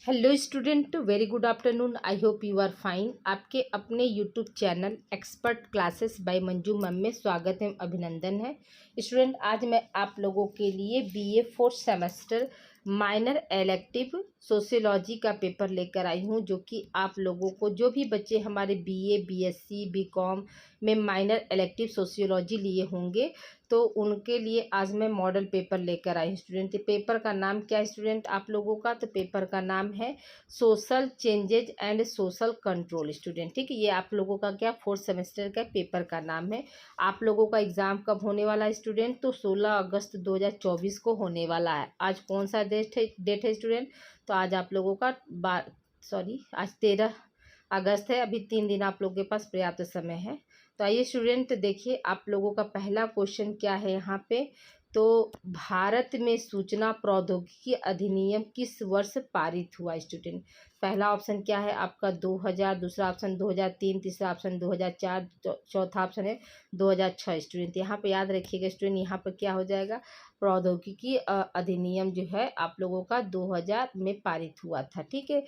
Hello student, very good afternoon. I hope you are fine. आपके अपने YouTube channel expert classes by Manju ma'am में स्वागत है, अभिनंदन है। स्टूडेंट, आज मैं आप लोगों के लिए BA fourth semester minor elective sociology का पेपर लेकर आई हूँ, जो कि आप लोगों को, जो भी बच्चे हमारे बीए, बीएससी, बीकॉम में माइनर इलेक्टिव सोशियोलॉजी लिए होंगे तो उनके लिए आज मैं मॉडल पेपर लेकर आई हूँ। स्टूडेंट, पेपर का नाम क्या है स्टूडेंट आप लोगों का? तो पेपर का नाम है social changes and social control. Student, ठीक है, ये आप लोगों का क्या फोर्थ सेमेस्टर का पेपर का नाम है। आप लोगों का एग्जाम कब होने वाला है स्टूडेंट? तो 16 अगस्त 2024 को होने वाला है। आज कौन सा डेट है स्टूडेंट? तो आज आप लोगों का आज 13 अगस्त है। अभी 3 दिन आप लोगों के पास पर्याप्त समय है। तो आइए स्टूडेंट, देखिए आप लोगों का पहला क्वेश्चन क्या है यहाँ पे। तो भारत में सूचना प्रौद्योगिकी अधिनियम किस वर्ष पारित हुआ स्टूडेंट? पहला ऑप्शन क्या है आपका 2000, दूसरा ऑप्शन 2003, तीसरा ऑप्शन 2004, चौथा ऑप्शन है 2006। स्टूडेंट यहाँ पे याद रखिएगा स्टूडेंट, यहाँ पर क्या हो जाएगा, प्रौद्योगिकी अधिनियम जो है आप लोगों का 2000 में पारित हुआ था। ठीक है,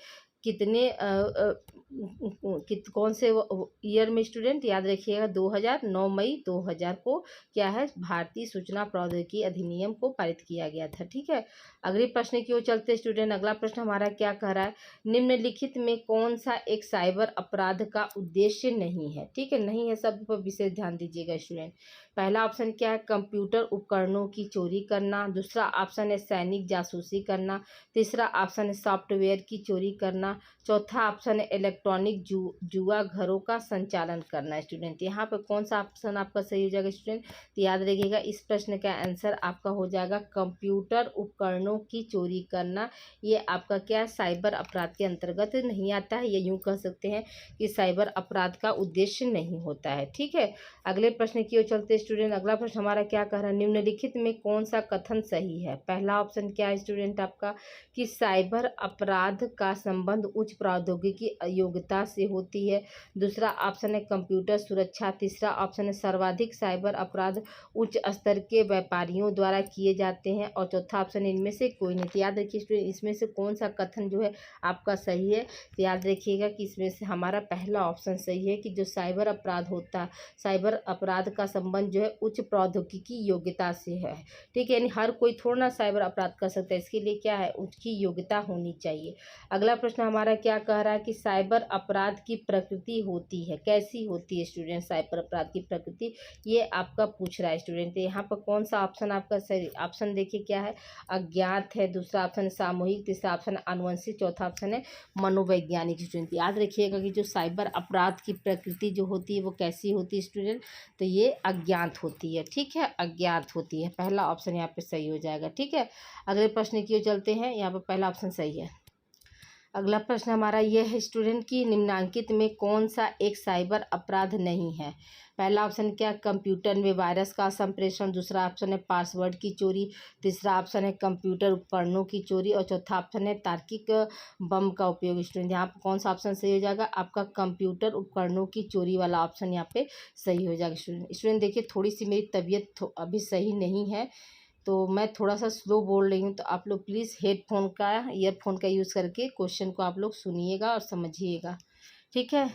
कितने कौन से ईयर में स्टूडेंट याद रखिएगा? 2009 मई 2000 को क्या है, भारतीय सूचना प्रौद्योगिकी अधिनियम को पारित किया गया था। ठीक है, अगले प्रश्न की ओर चलते स्टूडेंट। अगला प्रश्न हमारा क्या कह रहा है, निम्नलिखित में कौन सा एक साइबर अपराध का उद्देश्य नहीं है? ठीक है, नहीं है शब्द पर विशेष ध्यान दीजिएगा स्टूडेंट। पहला ऑप्शन क्या है, कंप्यूटर उपकरणों की चोरी करना। दूसरा ऑप्शन है सैनिक जासूसी करना। तीसरा ऑप्शन है सॉफ्टवेयर की चोरी करना। चौथा ऑप्शन है इलेक्ट्रॉनिक जुआ घरों का संचालन करना। स्टूडेंट यहाँ पर कौन सा ऑप्शन आपका सही हो जाएगा स्टूडेंट? तो याद रखिएगा इस प्रश्न का आंसर आपका हो जाएगा कंप्यूटर उपकरणों की चोरी करना। ये आपका क्या साइबर अपराध के अंतर्गत नहीं आता है, या यूँ कह सकते हैं कि साइबर अपराध का उद्देश्य नहीं होता है। ठीक है, अगले प्रश्न की ओर चलते स्टूडेंट। अगला प्रश्न हमारा क्या कह रहा है, निम्नलिखित में कौन सा कथन सही है? पहला ऑप्शन क्या है स्टूडेंट आपका, कि साइबर अपराध का संबंध उच्च प्रौद्योगिकी योग्यता से होती है। दूसरा ऑप्शन है कंप्यूटर सुरक्षा। तीसरा ऑप्शन है सर्वाधिक साइबर अपराध उच्च स्तर के व्यापारियों द्वारा किए जाते हैं। और चौथा ऑप्शन है इनमें से कोई नहीं। तो याद रखिए स्टूडेंट, इसमें से कौन सा कथन जो है आपका सही है? तो याद रखिएगा कि इसमें से हमारा पहला ऑप्शन सही है, कि जो साइबर अपराध होता है, साइबर अपराध का संबंध जो है उच्च प्रौद्योगिकी योग्यता से है। ठीक है, यानी हर कोई थोड़ा ना साइबर अपराध कर सकता है, इसके लिए क्या है, उसकी योग्यता होनी चाहिए। अगला प्रश्न हमारा क्या कह रहा है, कि साइबर अपराध की प्रकृति होती है, कैसी होती है स्टूडेंट साइबर अपराध की प्रकृति? ये आपका पूछ रहा है स्टूडेंट। यहाँ पर कौन सा ऑप्शन आपका सही? ऑप्शन देखिए क्या है, अज्ञात है। दूसरा ऑप्शन है सामूहिक। तीसरा ऑप्शन है आनुवंशिक। चौथा ऑप्शन है मनोवैज्ञानिक। स्टूडेंट याद रखिएगा कि जो साइबर अपराध की प्रकृति जो होती है वो कैसी होती है स्टूडेंट? तो ये अज्ञात होती है। ठीक है, अज्ञात होती है। पहला ऑप्शन यहाँ पे सही हो जाएगा। ठीक है, अगले प्रश्न की ओर चलते हैं। यहाँ पर पहला ऑप्शन सही है। अगला प्रश्न हमारा यह है स्टूडेंट, की निम्नलिखित में कौन सा एक साइबर अपराध नहीं है? पहला ऑप्शन क्या, कंप्यूटर में वायरस का संप्रेषण। दूसरा ऑप्शन है पासवर्ड की चोरी। तीसरा ऑप्शन है कंप्यूटर उपकरणों की चोरी। और चौथा ऑप्शन है तार्किक बम का उपयोग। स्टूडेंट यहाँ पर कौन सा ऑप्शन सही हो जाएगा? आपका कंप्यूटर उपकरणों की चोरी वाला ऑप्शन यहाँ पे सही हो जाएगा। स्टूडेंट देखिए, थोड़ी सी मेरी तबीयत अभी सही नहीं है, तो मैं थोड़ा सा स्लो बोल रही हूँ, तो आप लोग प्लीज़ ईयरफोन का यूज़ करके क्वेश्चन को आप लोग सुनिएगा और समझिएगा। ठीक है,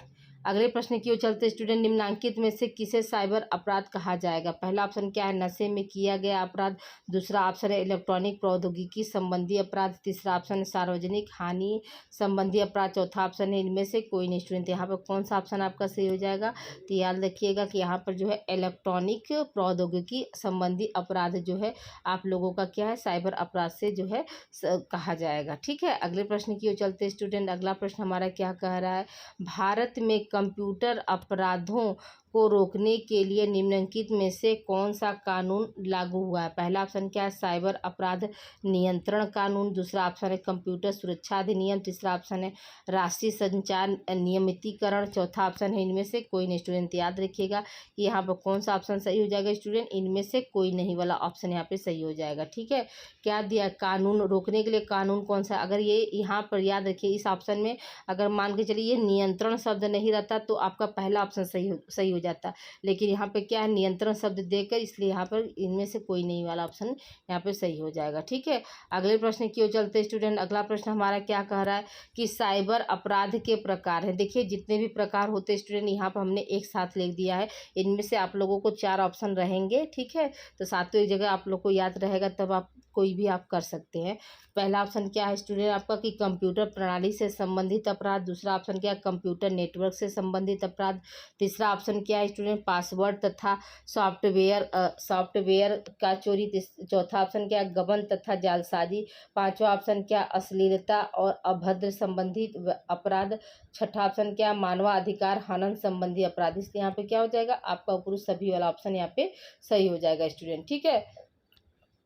अगले प्रश्न की ओर चलते स्टूडेंट। निम्नलिखित में से किसे साइबर अपराध कहा जाएगा? पहला ऑप्शन क्या है, नशे में किया गया अपराध। दूसरा ऑप्शन है इलेक्ट्रॉनिक प्रौद्योगिकी संबंधी अपराध। तीसरा ऑप्शन है सार्वजनिक हानि संबंधी अपराध। चौथा ऑप्शन है इनमें से कोई नहीं। स्टूडेंट यहाँ पर कौन सा ऑप्शन आपका सही हो जाएगा? तो याद रखिएगा कि यहाँ पर जो है इलेक्ट्रॉनिक प्रौद्योगिकी संबंधी अपराध जो है आप लोगों का क्या है, साइबर अपराध से जो है कहा जाएगा। ठीक है, अगले प्रश्न की ओर चलते स्टूडेंट। अगला प्रश्न हमारा क्या कह रहा है, भारत में कंप्यूटर अपराधों को रोकने के लिए निम्नलिखित में से कौन सा कानून लागू हुआ है? पहला ऑप्शन क्या है, साइबर अपराध नियंत्रण कानून। दूसरा ऑप्शन है कंप्यूटर सुरक्षा अधिनियम। तीसरा ऑप्शन है राष्ट्रीय संचार नियमितीकरण। चौथा ऑप्शन है इनमें से कोई नहीं। स्टूडेंट याद रखिएगा कि यहाँ पर कौन सा ऑप्शन सही हो जाएगा स्टूडेंट? इनमें से कोई नहीं वाला ऑप्शन यहाँ पे सही हो जाएगा। ठीक है, क्या दिया, कानून रोकने के लिए कानून कौन सा? अगर ये यहाँ पर याद रखिए, इस ऑप्शन में अगर मान के चलिए ये नियंत्रण शब्द नहीं रहता तो आपका पहला ऑप्शन सही हो जाता, लेकिन यहाँ पे क्या है नियंत्रण शब्द देकर, इसलिए यहाँ पर इनमें से कोई नहीं वाला ऑप्शन यहाँ पे सही हो जाएगा। ठीक है, अगले प्रश्न की ओर चलते स्टूडेंट। अगला प्रश्न हमारा क्या कह रहा है कि साइबर अपराध के प्रकार है। देखिए जितने भी प्रकार होते हैं स्टूडेंट यहाँ पर हमने एक साथ लिख दिया है, इनमें से आप लोगों को 4 ऑप्शन रहेंगे। ठीक है, तो सातों एक जगह आप लोग को याद रहेगा, तब आप कोई भी आप कर सकते हैं। पहला ऑप्शन क्या है स्टूडेंट आपका कि कंप्यूटर प्रणाली से संबंधित अपराध। दूसरा ऑप्शन क्या है कंप्यूटर नेटवर्क से संबंधित अपराध। तीसरा ऑप्शन क्या है स्टूडेंट पासवर्ड तथा सॉफ्टवेयर का चोरी। चौथा ऑप्शन क्या है गबन तथा जालसाजी। पांचवा ऑप्शन क्या अश्लीलता और अभद्र संबंधित अपराध। छठा ऑप्शन क्या मानवाधिकार हनन संबंधी अपराध। इसलिए यहाँ पे क्या हो जाएगा आपका ऊपर सभी वाला ऑप्शन यहाँ पे सही हो जाएगा स्टूडेंट। ठीक है,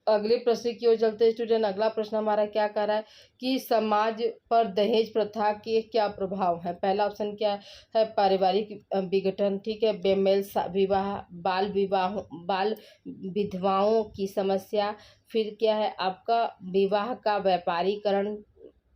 अगले प्रश्न की ओर चलते हैं स्टूडेंट। अगला प्रश्न हमारा क्या कह रहा है कि समाज पर दहेज प्रथा के क्या प्रभाव है। पहला ऑप्शन क्या है पारिवारिक विघटन। ठीक है, बेमेल विवाह, बाल विधवाओं की समस्या। फिर क्या है आपका विवाह का व्यापारीकरण।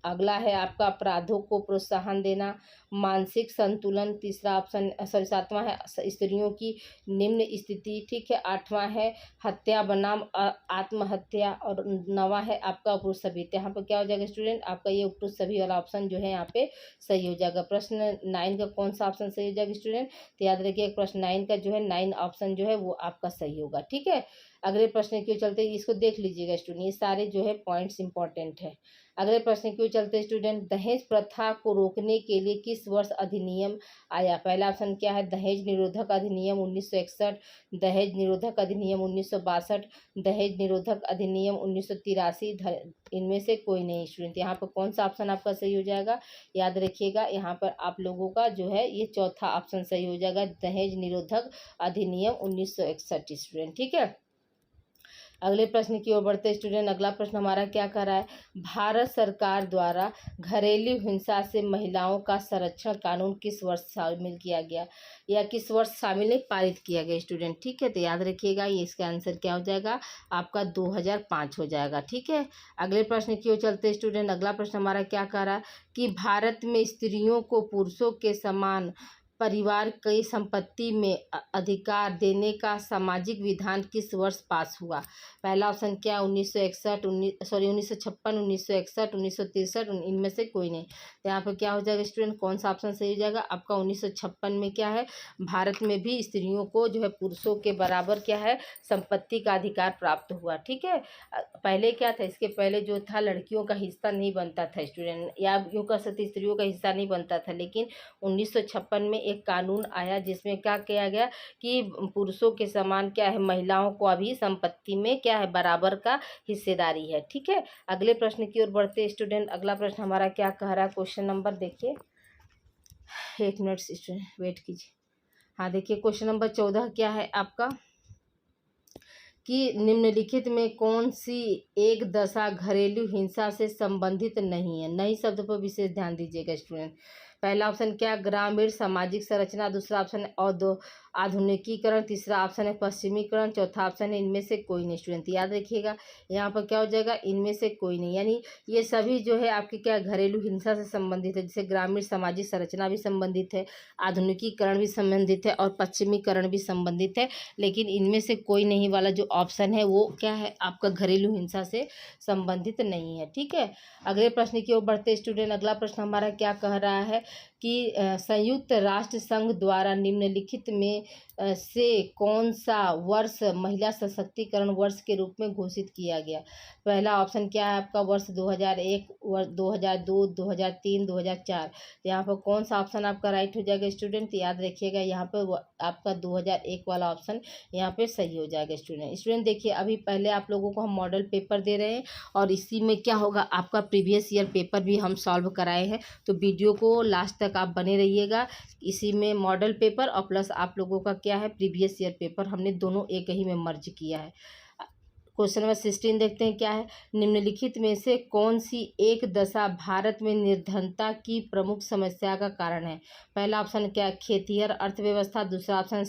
अगला है आपका अपराधों को प्रोत्साहन देना, मानसिक संतुलन। तीसरा ऑप्शन सातवां है स्त्रियों की निम्न स्थिति। ठीक है, आठवां है हत्या बनाम आत्महत्या, और नवां है आपका उपरुक्त सभी। यहाँ पर क्या हो जाएगा स्टूडेंट आपका ये उपरुक्त सभी वाला ऑप्शन जो है यहाँ पे सही हो जाएगा। प्रश्न 9 का कौन सा ऑप्शन सही हो जाएगा स्टूडेंट, तो याद रखिए प्रश्न 9 का जो है 9 ऑप्शन जो है वो आपका सही होगा। ठीक है, अगले प्रश्न की ओर चलते इसको देख लीजिएगा स्टूडेंट, ये सारे जो है पॉइंट्स इंपॉर्टेंट है। अगले प्रश्न की ओर चलते स्टूडेंट, दहेज प्रथा को रोकने के लिए किस वर्ष अधिनियम आया। पहला ऑप्शन क्या है दहेज निरोधक अधिनियम 1961, दहेज निरोधक अधिनियम 1962, दहेज निरोधक अधिनियम 1983। इनमें से कोई नहीं स्टूडेंट, यहाँ पर कौन सा ऑप्शन आपका सही हो जाएगा याद रखिएगा, यहाँ पर आप लोगों का जो है ये चौथा ऑप्शन सही हो जाएगा, दहेज निरोधक अधिनियम 1961 स्टूडेंट। ठीक है, अगले प्रश्न की ओर बढ़ते स्टूडेंट। अगला प्रश्न हमारा क्या कर रहा है, भारत सरकार द्वारा घरेलू हिंसा से महिलाओं का संरक्षण कानून किस वर्ष शामिल किया गया, या किस वर्ष शामिल नहीं पारित किया गया स्टूडेंट। ठीक है, तो याद रखिएगा ये इसका आंसर क्या हो जाएगा आपका 2005 हो जाएगा। ठीक है, अगले प्रश्न की ओर चलते स्टूडेंट। अगला प्रश्न हमारा क्या कर रहा है कि भारत में स्त्रियों को पुरुषों के समान परिवार की संपत्ति में अधिकार देने का सामाजिक विधान किस वर्ष पास हुआ। पहला ऑप्शन क्या 1961, 1956, 1961, 1963। इनमें से कोई नहीं, तो यहाँ पर क्या हो जाएगा स्टूडेंट कौन सा ऑप्शन सही हो जाएगा आपका 1956 में क्या है भारत में भी स्त्रियों को जो है पुरुषों के बराबर क्या है संपत्ति का अधिकार प्राप्त हुआ। ठीक है, पहले क्या था इसके पहले जो था लड़कियों का हिस्सा नहीं बनता था स्टूडेंट, या यूँ कह सकते स्त्रियों का हिस्सा नहीं बनता था, लेकिन 1956 में एक कानून आया जिसमें क्या किया गया कि पुरुषों के समान क्या है महिलाओं को अभी संपत्ति में क्या है बराबर का हिस्सेदारी है। ठीक है, अगले प्रश्न की ओर बढ़ते स्टूडेंट। अगला प्रश्न हमारा क्या कह रहा है, क्वेश्चन नंबर देखिए, 1 मिनट स्टूडेंट वेट कीजिए। हाँ देखिए क्वेश्चन नंबर 14 क्या है आपका कि निम्नलिखित में कौन सी एक दशा घरेलू हिंसा से संबंधित नहीं है। नई शब्द पर विशेष ध्यान दीजिएगा स्टूडेंट। पहला ऑप्शन क्या ग्रामीण सामाजिक संरचना, दूसरा ऑप्शन है आधुनिकीकरण, तीसरा ऑप्शन है पश्चिमीकरण, चौथा ऑप्शन है इनमें से कोई नहीं स्टूडेंट। याद रखिएगा यहाँ पर क्या हो जाएगा इनमें से कोई नहीं, यानी ये सभी जो है आपके क्या घरेलू हिंसा से संबंधित है, जैसे ग्रामीण सामाजिक संरचना भी संबंधित है, आधुनिकीकरण भी संबंधित है और पश्चिमीकरण भी संबंधित है, लेकिन इनमें से कोई नहीं वाला जो ऑप्शन है वो क्या है आपका घरेलू हिंसा से संबंधित नहीं है। ठीक है, अगले प्रश्न की ओर बढ़ते स्टूडेंट। अगला प्रश्न हमारा क्या कह रहा है कि संयुक्त राष्ट्र संघ द्वारा निम्नलिखित में से कौन सा वर्ष महिला सशक्तिकरण वर्ष के रूप में घोषित किया गया। पहला ऑप्शन क्या है आपका वर्ष 2001, 2002, 2003, 2004। यहाँ पर कौन सा ऑप्शन आपका राइट हो जाएगा स्टूडेंट, याद रखिएगा यहाँ पर आपका 2001 वाला ऑप्शन यहाँ पे सही हो जाएगा स्टूडेंट। देखिए अभी पहले आप लोगों को हम मॉडल पेपर दे रहे हैं और इसी में क्या होगा आपका प्रीवियस ईयर पेपर भी हम सॉल्व कराए हैं, तो वीडियो को लास्ट तक आप बने रहिएगा। इसी में मॉडल पेपर और प्लस आप लोगों का क्या है प्रीवियस ईयर पेपर हमने दोनों एक ही में मर्ज किया है। क्वेश्चन नंबर 16 देखते हैं क्या है। निम्नलिखित में से कौन सी एक दशा भारत में निर्धनता की प्रमुख समस्या का कारण है। पहला ऑप्शन क्या है, खेतिहर अर्थव्यवस्था। दूसरा ऑप्शन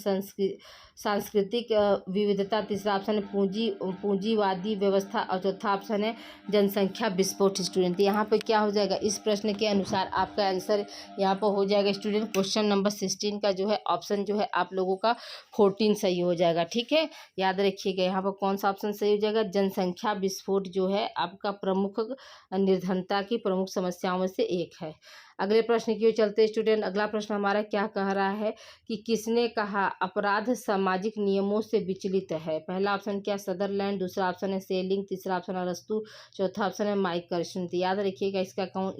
सांस्कृतिक विविधता। तीसरा ऑप्शन है पूंजीवादी व्यवस्था। और चौथा ऑप्शन है जनसंख्या विस्फोट। स्टूडेंट यहाँ पे क्या हो जाएगा, इस प्रश्न के अनुसार आपका आंसर यहाँ पर हो जाएगा स्टूडेंट, क्वेश्चन नंबर 16 का जो है ऑप्शन जो है आप लोगों का 14 सही हो जाएगा। ठीक है, याद रखिएगा यहाँ पर कौन सा ऑप्शन सही हो जाएगा, जनसंख्या विस्फोट जो है आपका प्रमुख निर्धनता की प्रमुख समस्याओं में से एक है। अगले प्रश्न की ओर चलते स्टूडेंट। अगला प्रश्न हमारा क्या कह रहा है कि किसने कहा अपराध सामाजिक नियमों से विचलित है। पहला ऑप्शन क्या, सदरलैंड। दूसरा ऑप्शन है सेलिंग। तीसरा ऑप्शन है अरस्तू। चौथा ऑप्शन है माइकर्सन। तो याद रखिएगा इसका कौन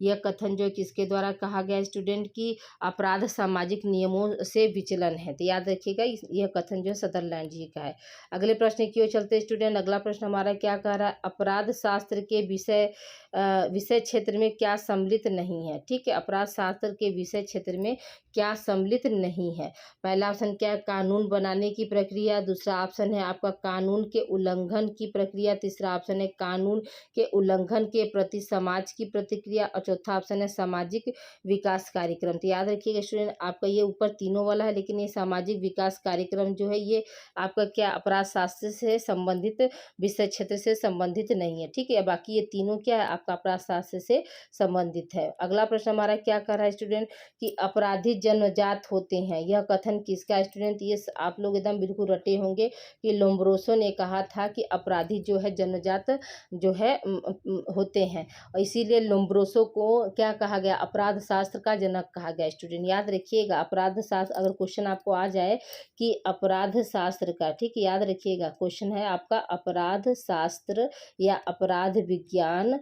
यह कथन जो किसके द्वारा कहा गया स्टूडेंट की अपराध सामाजिक नियमों से विचलन है। तो याद रखिएगा यह कथन जो है सदरलैंड जी का है। अगले प्रश्न की ओर चलते स्टूडेंट। अगला प्रश्न हमारा क्या कह रहा है, अपराध शास्त्र के विषय क्षेत्र में क्या सम्मिलित नहीं है। ठीक है, अपराध शास्त्र के विषय क्षेत्र में क्या सम्मिलित नहीं है। पहला ऑप्शन क्या है, कानून बनाने की प्रक्रिया। दूसरा ऑप्शन है आपका कानून के उल्लंघन की प्रक्रिया। तीसरा ऑप्शन है कानून के उल्लंघन के प्रति समाज की प्रतिक्रिया। और चौथा ऑप्शन है सामाजिक विकास कार्यक्रम। तो याद रखिएगा स्टूडेंट आपका ये ऊपर तीनों वाला है, लेकिन ये सामाजिक विकास कार्यक्रम जो है ये आपका क्या अपराध शास्त्र से संबंधित विषय क्षेत्र से संबंधित नहीं है। ठीक है, बाकी ये तीनों क्या है आपका अपराध शास्त्र से संबंधित है। अगला प्रश्न हमारा क्या कर रहा है स्टूडेंट कि अपराधी जन्मजात होते हैं, यह कथन किसका स्टूडेंट। ये आप लोग एकदम बिल्कुल रटे होंगे कि लोम्ब्रोसो ने कहा था कि अपराधी जो है जन्मजात जो है होते हैं, और इसीलिए लोम्ब्रोसो को क्या कहा गया, अपराध शास्त्र का जनक कहा गया। स्टूडेंट याद रखिएगा अपराध शास्त्र, अगर क्वेश्चन आपको आ जाए कि अपराध शास्त्र का, ठीक है, याद रखिएगा क्वेश्चन है आपका अपराध शास्त्र या अपराध विज्ञान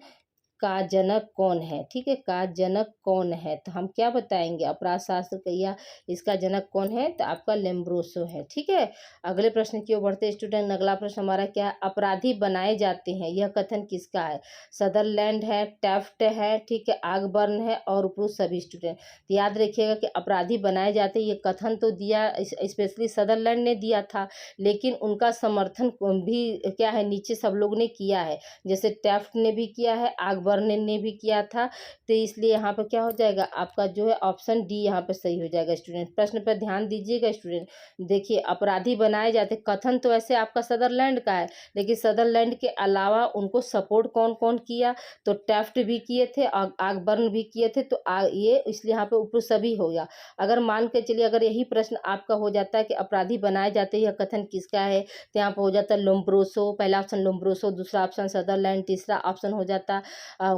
का जनक कौन है। ठीक है, का जनक कौन है, तो हम क्या बताएंगे अपराध शास्त्र का या इसका जनक कौन है, तो आपका लेम्ब्रोसो है। ठीक है, अगले प्रश्न की ओर बढ़ते स्टूडेंट। अगला प्रश्न हमारा क्या है, अपराधी बनाए जाते हैं, यह कथन किसका है। सदरलैंड है, टैफ्ट है, ठीक है, आगबर्न है और उपरोक्त सभी। स्टूडेंट तो याद रखिएगा कि अपराधी बनाए जाते हैं, ये कथन तो दिया स्पेशली सदरलैंड ने दिया था, लेकिन उनका समर्थन भी क्या है नीचे सब लोग ने किया है, जैसे टैफ्ट ने भी किया है, आगबर्न ने भी किया था। तो इसलिए यहाँ पर क्या हो जाएगा आपका जो है ऑप्शन डी यहाँ पर सही हो जाएगा। स्टूडेंट प्रश्न पर ध्यान दीजिएगा स्टूडेंट, देखिए अपराधी बनाए जाते, कथन तो ऐसे आपका सदरलैंड का है, लेकिन सदरलैंड के अलावा उनको सपोर्ट कौन कौन किया, तो टैफ्ट भी किए थे, आगबर्न भी किए थे, तो ये इसलिए यहाँ पे ऊपर सभी हो गया। अगर मान के चलिए अगर यही प्रश्न आपका हो जाता है कि अपराधी बनाए जाते यह कथन किसका है, तो यहाँ पर हो जाता है लोम्ब्रोसो, पहला ऑप्शन लोम्ब्रोसो, दूसरा ऑप्शन सदरलैंड, तीसरा ऑप्शन हो जाता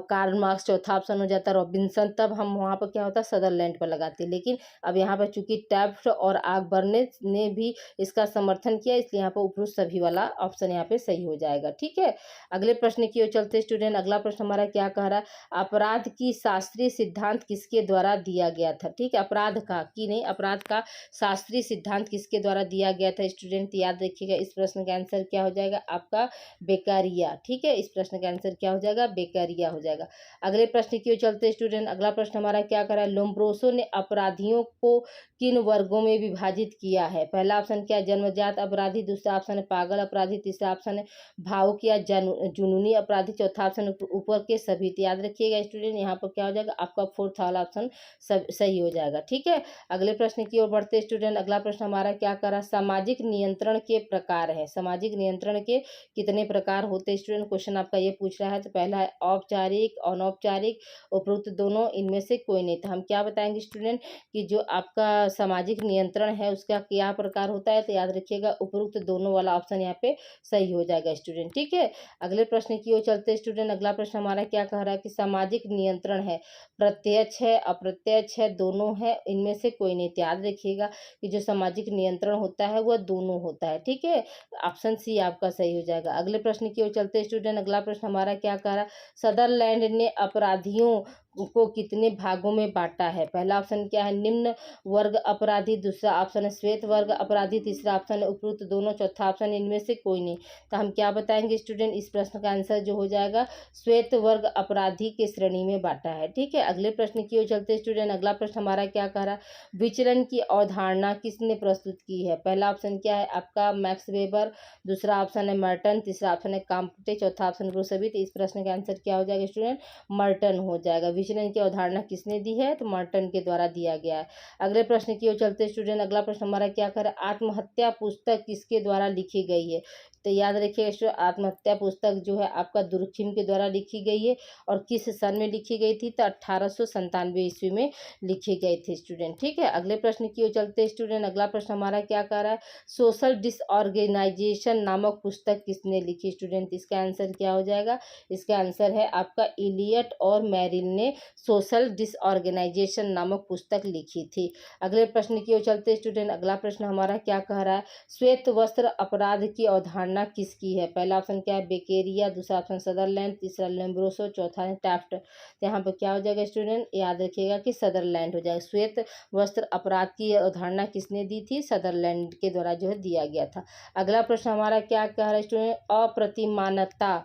कार्ल मार्क्स, चौथा ऑप्शन हो जाता रॉबिन्सन, तब हम वहाँ पर क्या होता सदरलैंड पर लगाते। लेकिन अब यहाँ पर चूंकि टैफ्ट और आगबर्न ने भी इसका समर्थन किया, इसलिए यहाँ पर उपरोक्त सभी वाला ऑप्शन यहाँ पे सही हो जाएगा। ठीक है, अगले प्रश्न की ओर चलते स्टूडेंट। अगला प्रश्न हमारा क्या कह रहा है, अपराध की शास्त्रीय सिद्धांत किसके द्वारा दिया गया था। ठीक है, अपराध का की नहीं, अपराध का शास्त्रीय सिद्धांत किसके द्वारा दिया गया था। स्टूडेंट याद रखिएगा इस प्रश्न का आंसर क्या हो जाएगा आपका बेकारिया। ठीक है, इस प्रश्न का आंसर क्या हो जाएगा, बेकारिया हो जाएगा। अगले प्रश्न की ओर चलते स्टूडेंट। अगला प्रश्न हमारा क्या कर रहा है, लोम्ब्रोसो ने अपराधियों को किन वर्गों में विभाजित किया है। पहला ऑप्शन क्या है, जन्मजात अपराधी। दूसरा ऑप्शन है पागल अपराधी। तीसरा ऑप्शन है भावुक या जुनूनी अपराधी। चौथा ऑप्शन ऊपर के सभी। तो याद रखिएगा स्टूडेंट यहाँ पर क्या हो जाएगा आपका फोर्थ वाला ऑप्शन सही हो जाएगा। ठीक है, अगले प्रश्न की ओर बढ़ते स्टूडेंट। अगला प्रश्न हमारा क्या कर रहा है, सामाजिक नियंत्रण के प्रकार है। सामाजिक नियंत्रण के कितने प्रकार होते स्टूडेंट, क्वेश्चन आपका ये पूछ रहा है। तो पहला है औपचारिक, अनौपचारिक, उपरोक्त दोनों, इनमें से कोई नहीं। तो हम क्या बताएंगे स्टूडेंट कि जो आपका सामाजिक नियंत्रण है उसका क्या प्रकार होता है, तो याद रखिएगा उपरोक्त दोनों वाला ऑप्शन यहाँ पे सही हो जाएगा स्टूडेंट। ठीक है, अगले प्रश्न की ओर चलते स्टूडेंट। अगला प्रश्न हमारा क्या कह रहा है कि सामाजिक नियंत्रण है प्रत्यक्ष है अप्रत्यक्ष है दोनों है, इनमें से कोई नहीं। तो याद रखिएगा कि जो सामाजिक नियंत्रण होता है वह दोनों होता है। ठीक है, ऑप्शन सी आपका सही हो जाएगा। अगले प्रश्न की ओर चलते स्टूडेंट। अगला प्रश्न हमारा क्या कह रहा है, सदरलैंड ने अपराधियों को कितने भागों में बांटा है? पहला ऑप्शन क्या है, निम्न वर्ग अपराधी, दूसरा ऑप्शन है श्वेत वर्ग अपराधी, तीसरा ऑप्शन है उपरोक्त दोनों, चौथा ऑप्शन है इनमें से कोई नहीं। तो हम क्या बताएंगे स्टूडेंट, इस प्रश्न का आंसर जो हो जाएगा श्वेत वर्ग अपराधी के श्रेणी में बांटा है। ठीक है, अगले प्रश्न की ओर चलते स्टूडेंट। अगला प्रश्न हमारा क्या कह रहा है, विचलन की अवधारणा किसने प्रस्तुत की है? पहला ऑप्शन क्या है आपका मैक्स वेबर, दूसरा ऑप्शन है मर्टन, तीसरा ऑप्शन है काम्पटे, चौथा ऑप्शन रोसबी। तो इस प्रश्न का आंसर क्या हो जाएगा स्टूडेंट, मर्टन हो जाएगा। विचलन की अवधारणा किसने दी है? तो मर्टन के द्वारा दिया गया है। अगले प्रश्न की ओर चलते स्टूडेंट। अगला प्रश्न हमारा क्या कर आत्महत्या पुस्तक किसके द्वारा लिखी गई है? तो याद रखिएगा स्टूडेंट, आत्महत्या पुस्तक जो है आपका दुर्खिम के द्वारा लिखी गई है। और किस सन में लिखी गई थी? तो 1897 ईस्वी में लिखी गई थी स्टूडेंट। ठीक है, अगले प्रश्न की ओर चलते स्टूडेंट। अगला प्रश्न हमारा क्या कर रहा है, सोशल डिसऑर्गेनाइजेशन नामक पुस्तक किसने लिखी स्टूडेंट? इसका आंसर क्या हो जाएगा, इसका आंसर है आपका इलियट और मैरिल ने सोशल डिसऑर्गेनाइजेशन नामक पुस्तक लिखी थी। अगले प्रश्न की ओर चलते स्टूडेंट। अगला प्रश्न हमारा क्या कह रहा है, श्वेत वस्त्र अपराध की अवधारणा किसकी है? पहला ऑप्शन क्या है बेकेरिया, दूसरा ऑप्शन सदरलैंड, तीसरा लेम्ब्रोसो, चौथा है टैफ्ट। तो यहाँ पर क्या हो जाएगा स्टूडेंट, याद रखिएगा कि सदरलैंड हो जाएगा। श्वेत वस्त्र अपराध की अवधारणा किसने दी थी? सदरलैंड के द्वारा जो है दिया गया था। अगला प्रश्न हमारा क्या कह रहा है स्टूडेंट, अप्रतिमानता,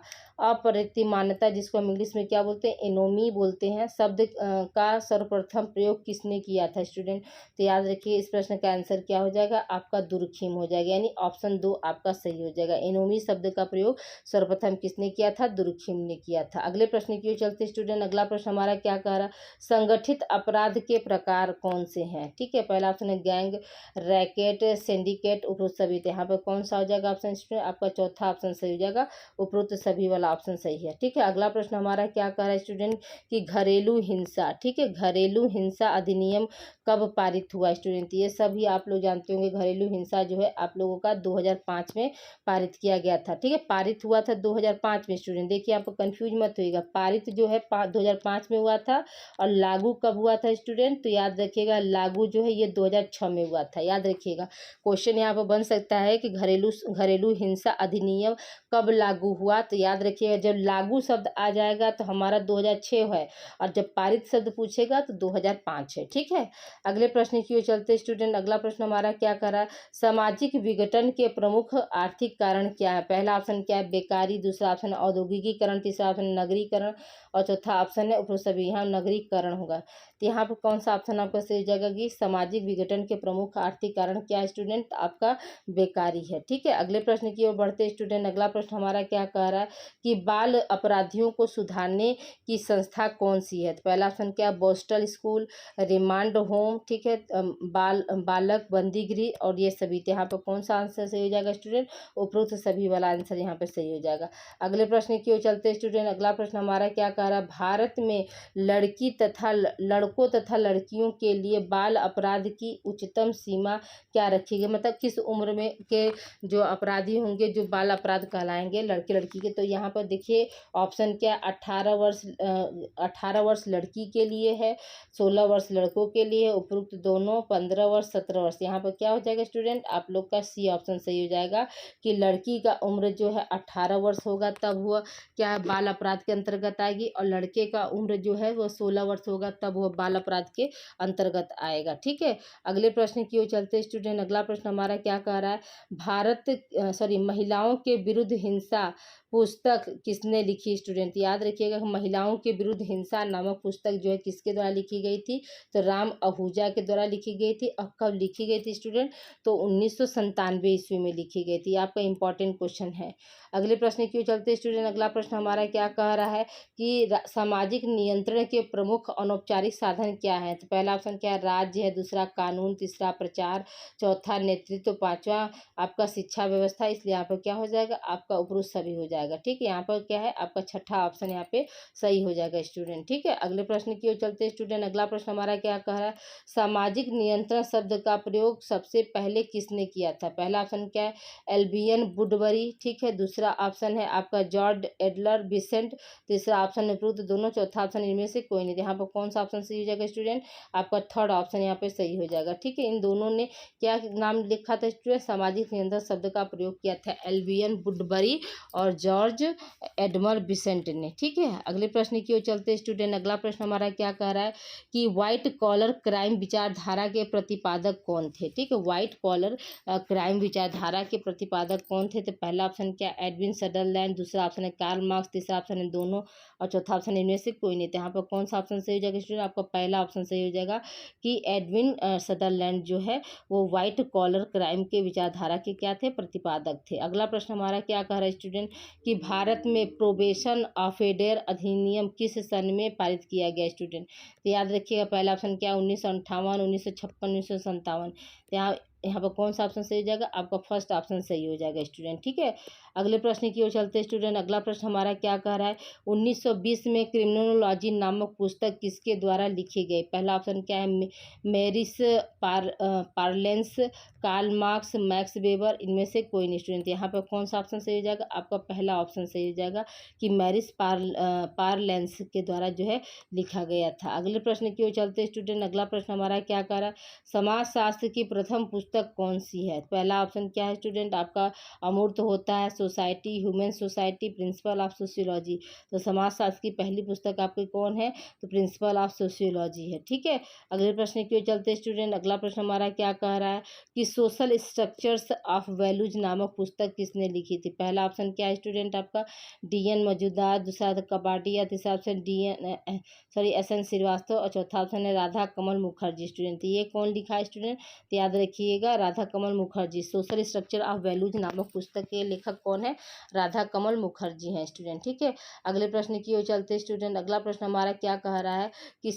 अप्रतिमानता जिसको हम इंग्लिश में क्या बोलते हैं, एनोमी बोलते हैं, शब्द का सर्वप्रथम प्रयोग किसने किया था स्टूडेंट? तो याद रखिए इस प्रश्न का आंसर क्या हो जाएगा आपका दुर्खिम हो जाएगा, यानी ऑप्शन 2 आपका सही हो जाएगा। एनोमी शब्द का प्रयोग सर्वप्रथम किसने किया था? दुर्खिम ने किया था। अगले प्रश्न की ओर चलते स्टूडेंट। अगला प्रश्न हमारा क्या कह रहा है, संगठित अपराध के प्रकार कौन से हैं? ठीक है, पहला ऑप्शन है गैंग, रैकेट, सिंडिकेट, उपरोक्त सभी। तो यहाँ पर कौन सा हो जाएगा ऑप्शन स्टूडेंट आपका चौथा ऑप्शन सही हो जाएगा, उपरोक्त सभी वाला ऑप्शन सही है। ठीक है, अगला प्रश्न हमारा क्या कह रहा है स्टूडेंट कि घरेलू हिंसा, ठीक है, घरेलू हिंसा अधिनियम कब पारित हुआ स्टूडेंट? ये सभी आप लोग जानते होंगे, घरेलू हिंसा जो है आप लोगों का 2005 में पारित किया गया था। ठीक है, पारित हुआ था 2005 में स्टूडेंट, देखिए आप कंफ्यूज मत होइएगा, पारित जो है 2005 में हुआ था और लागू कब हुआ था स्टूडेंट? तो याद रखिएगा लागू जो है ये 2006 में हुआ था। याद रखिएगा क्वेश्चन यहाँ पर बन सकता है कि घरेलू हिंसा अधिनियम कब लागू हुआ? तो याद रखिएगा जब लागू शब्द आ जाएगा तो हमारा 2006 है, और जब पारित शब्द पूछेगा तो 2005 है। ठीक है, अगले प्रश्न की ओर चलते स्टूडेंट। अगला प्रश्न हमारा क्या कर रहा है, सामाजिक विघटन के प्रमुख आर्थिक कारण क्या है? पहला ऑप्शन क्या है बेकारी, दूसरा ऑप्शन औद्योगिकीकरण, तीसरा ऑप्शन नगरीकरण, और चौथा ऑप्शन है उपरोक्त सभी। यहाँ नगरीकरण होगा, तो यहाँ पर कौन सा ऑप्शन आपका सही जगह की सामाजिक विघटन के प्रमुख आर्थिक कारण क्या है स्टूडेंट? आपका बेकारी है। ठीक है, अगले प्रश्न की ओर बढ़ते स्टूडेंट। अगला प्रश्न हमारा क्या कह रहा है कि बाल अपराधियों को सुधारने की संस्था कौन सी है? तो पहला ऑप्शन क्या, बोस्टल स्कूल, रिमांड होम, ठीक है, बालक बंदी गृह, और ये सभी। तो यहाँ पर कौन सा आंसर सही हो जाएगा स्टूडेंट? उपरोक्त सभी वाला आंसर यहाँ पे सही हो जाएगा। अगले प्रश्न की ओर चलते स्टूडेंट। अगला प्रश्न हमारा क्या कह रहा है, भारत में लड़कों तथा लड़कियों के लिए बाल अपराध की उच्चतम सीमा क्या रखी गई? मतलब किस उम्र में के जो अपराधी होंगे जो बाल अपराध कहलाएंगे लड़के लड़की के? तो यहाँ पर देखिए ऑप्शन क्या, 18 वर्ष लड़की के लिए है, 16 वर्ष लड़कों के लिए है, उपरोक्त दोनों 15 वर्ष 17 वर्ष। यहाँ पर क्या हो जाएगा स्टूडेंट आप लोग का सी ऑप्शन सही हो जाएगा कि लड़की का उम्र जो है 18 वर्ष होगा तब वह क्या है बाल अपराध के अंतर्गत आएगी, और लड़के का उम्र जो है वह 16 वर्ष होगा तब वह बाल अपराध के अंतर्गत आएगा। ठीक है, अगले प्रश्न की ओर चलते स्टूडेंट। अगला प्रश्न हमारा क्या कह रहा है, महिलाओं के विरुद्ध हिंसा पुस्तक किसने लिखी स्टूडेंट? याद रखिएगा महिलाओं के विरुद्ध हिंसा नामक पुस्तक जो है किसके द्वारा लिखी गई थी? तो राम आहूजा के द्वारा लिखी गई थी। और कब लिखी गई थी स्टूडेंट? तो 1997 ईस्वी में लिखी गई थी। आपका इंपॉर्टेंट क्वेश्चन है। अगले प्रश्न की ओर चलते स्टूडेंट। अगला प्रश्न हमारा क्या कह रहा है कि सामाजिक नियंत्रण के प्रमुख अनौपचारिक साधन क्या है? तो पहला ऑप्शन क्या है राज्य है, दूसरा कानून, तीसरा प्रचार, चौथा नेतृत्व, पांचवा आपका शिक्षा व्यवस्था। इसलिए यहाँ पर क्या हो जाएगा आपका उपरोक्त सभी हो जाएगा। ठीक है, यहाँ पर क्या है आपका छठा ऑप्शन यहाँ पे सही हो जाएगा स्टूडेंट। ठीक है, अगले प्रश्न की ओर चलते स्टूडेंट। अगला प्रश्न हमारा क्या कह रहा है, सामाजिक नियंत्रण शब्द का प्रयोग सबसे पहले किसने किया था? पहला ऑप्शन क्या है एल्बियन वुडबरी, ठीक है, दूसरा ऑप्शन है आपका जॉर्ज एडलर विसेंट, तीसरा ऑप्शन है उपरोक्त दोनों, चौथा ऑप्शन इनमें से कोई नहीं। यहाँ पर कौन सा ऑप्शन सही हो जाएगा स्टूडेंट? आपका थर्ड ऑप्शन यहाँ पे सही हो जाएगा। ठीक है, इन दोनों ने क्या नाम लिखा था स्टूडेंट? सामाजिक नियंत्रण शब्द का प्रयोग किया था, एल्बियन वुडबरी और जॉर्ज एडमर बिसेंट ने। ठीक है, अगले प्रश्न की ओर चलते स्टूडेंट। अगला प्रश्न हमारा क्या कह रहा है कि व्हाइट कॉलर क्राइम विचारधारा के प्रतिपादक कौन थे। ठीक है, व्हाइट कॉलर क्राइम विचारधारा के प्रतिपादक कौन थे। तो पहला ऑप्शन क्या, एडविन सदरलैंड, दूसरा ऑप्शन है कार्ल मार्क्स, तीसरा ऑप्शन है दोनों, और चौथा ऑप्शन इनमें से कोई नहीं। तो यहाँ पर कौन सा ऑप्शन सही हो जाएगा स्टूडेंट, आपका पहला ऑप्शन सही हो जाएगा कि एडविन सदरलैंड जो है वो व्हाइट कॉलर क्राइम के विचारधारा के क्या थे, प्रतिपादक थे। अगला प्रश्न हमारा क्या कह रहा है स्टूडेंट कि भारत में प्रोबेशन ऑफेंडर अधिनियम किस सन में पारित किया गया स्टूडेंट। तो याद रखिएगा पहला ऑप्शन क्या, 1958, 1956, 1957। यहाँ पर कौन सा ऑप्शन सही हो जाएगा, आपका फर्स्ट ऑप्शन सही हो जाएगा स्टूडेंट। ठीक है, अगले प्रश्न की ओर चलते हैं स्टूडेंट। अगला प्रश्न हमारा क्या कह रहा है, 1920 में क्रिमिनोलॉजी नामक पुस्तक किसके द्वारा लिखी गई। पहला ऑप्शन क्या है, मेरिस पार्लेंस, कार्ल मार्क्स, मैक्स वेबर, इनमें से कोई नहीं स्टूडेंट। यहाँ पर कौन सा ऑप्शन सही हो जाएगा, आपका पहला ऑप्शन सही हो जाएगा कि मेरिस पार्लेंस के द्वारा जो है लिखा गया था। अगले प्रश्न की ओर चलते स्टूडेंट। अगला प्रश्न हमारा क्या कह रहा है, समाजशास्त्र की प्रथम पुस्तक कौन सी है। पहला ऑप्शन क्या है स्टूडेंट, आपका अमूर्त होता है, society, human society, principle of sociology. तो समाजशास्त्र की पहली पुस्तक आपकी कौन है, तो प्रिंसिपल ऑफ सोशियोलॉजी है। ठीक है, अगले प्रश्न की ओर चलते स्टूडेंट। अगला प्रश्न हमारा क्या कह रहा है कि सोशल स्ट्रक्चर्स ऑफ वैल्यूज नामक पुस्तक किसने लिखी थी। पहला ऑप्शन क्या है स्टूडेंट, आपका DN मजूमदार, दूसरा कपाडिया, तीसरा ऑप्शन SN श्रीवास्तव, और चौथा ऑप्शन है राधा कमल मुखर्जी स्टूडेंट। तो ये कौन लिखा है स्टूडेंट, तो याद रखिएगा Radha Kamal Mukherjee. Social structure of values नामक पुस्तक के लेखक कौन है, राधा कमल मुखर्जी हैं स्टूडेंट। ठीक है, अगले प्रश्न की ओर चलते स्टूडेंट। अगला प्रश्न हमारा क्या कह रहा है कि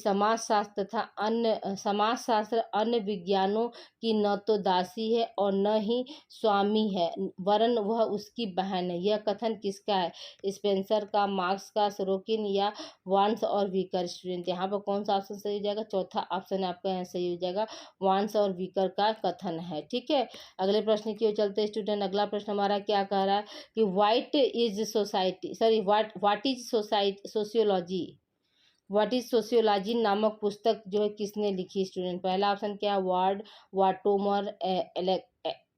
समाजशास्त्र अन्य विज्ञानों की न तो दासी है और न ही स्वामी है, वरन वह उसकी बहन है। यह कथन किसका है, स्पेंसर का, मार्क्स का, सरोकिन या वांस और वीकर स्टूडेंट। यहाँ पर कौन सा ऑप्शन सही हो जाएगा, चौथा ऑप्शन आपका यहाँ सही हो जाएगा, वांस और वीकर का कथन है। ठीक है, अगले प्रश्न की ओर चलते स्टूडेंट। अगला प्रश्न हमारा क्या कह रहा है कि what is sociology, what is sociology नामक पुस्तक जो है किसने लिखी स्टूडेंट। पहला ऑप्शन क्या है, वार्ड वाटोमर,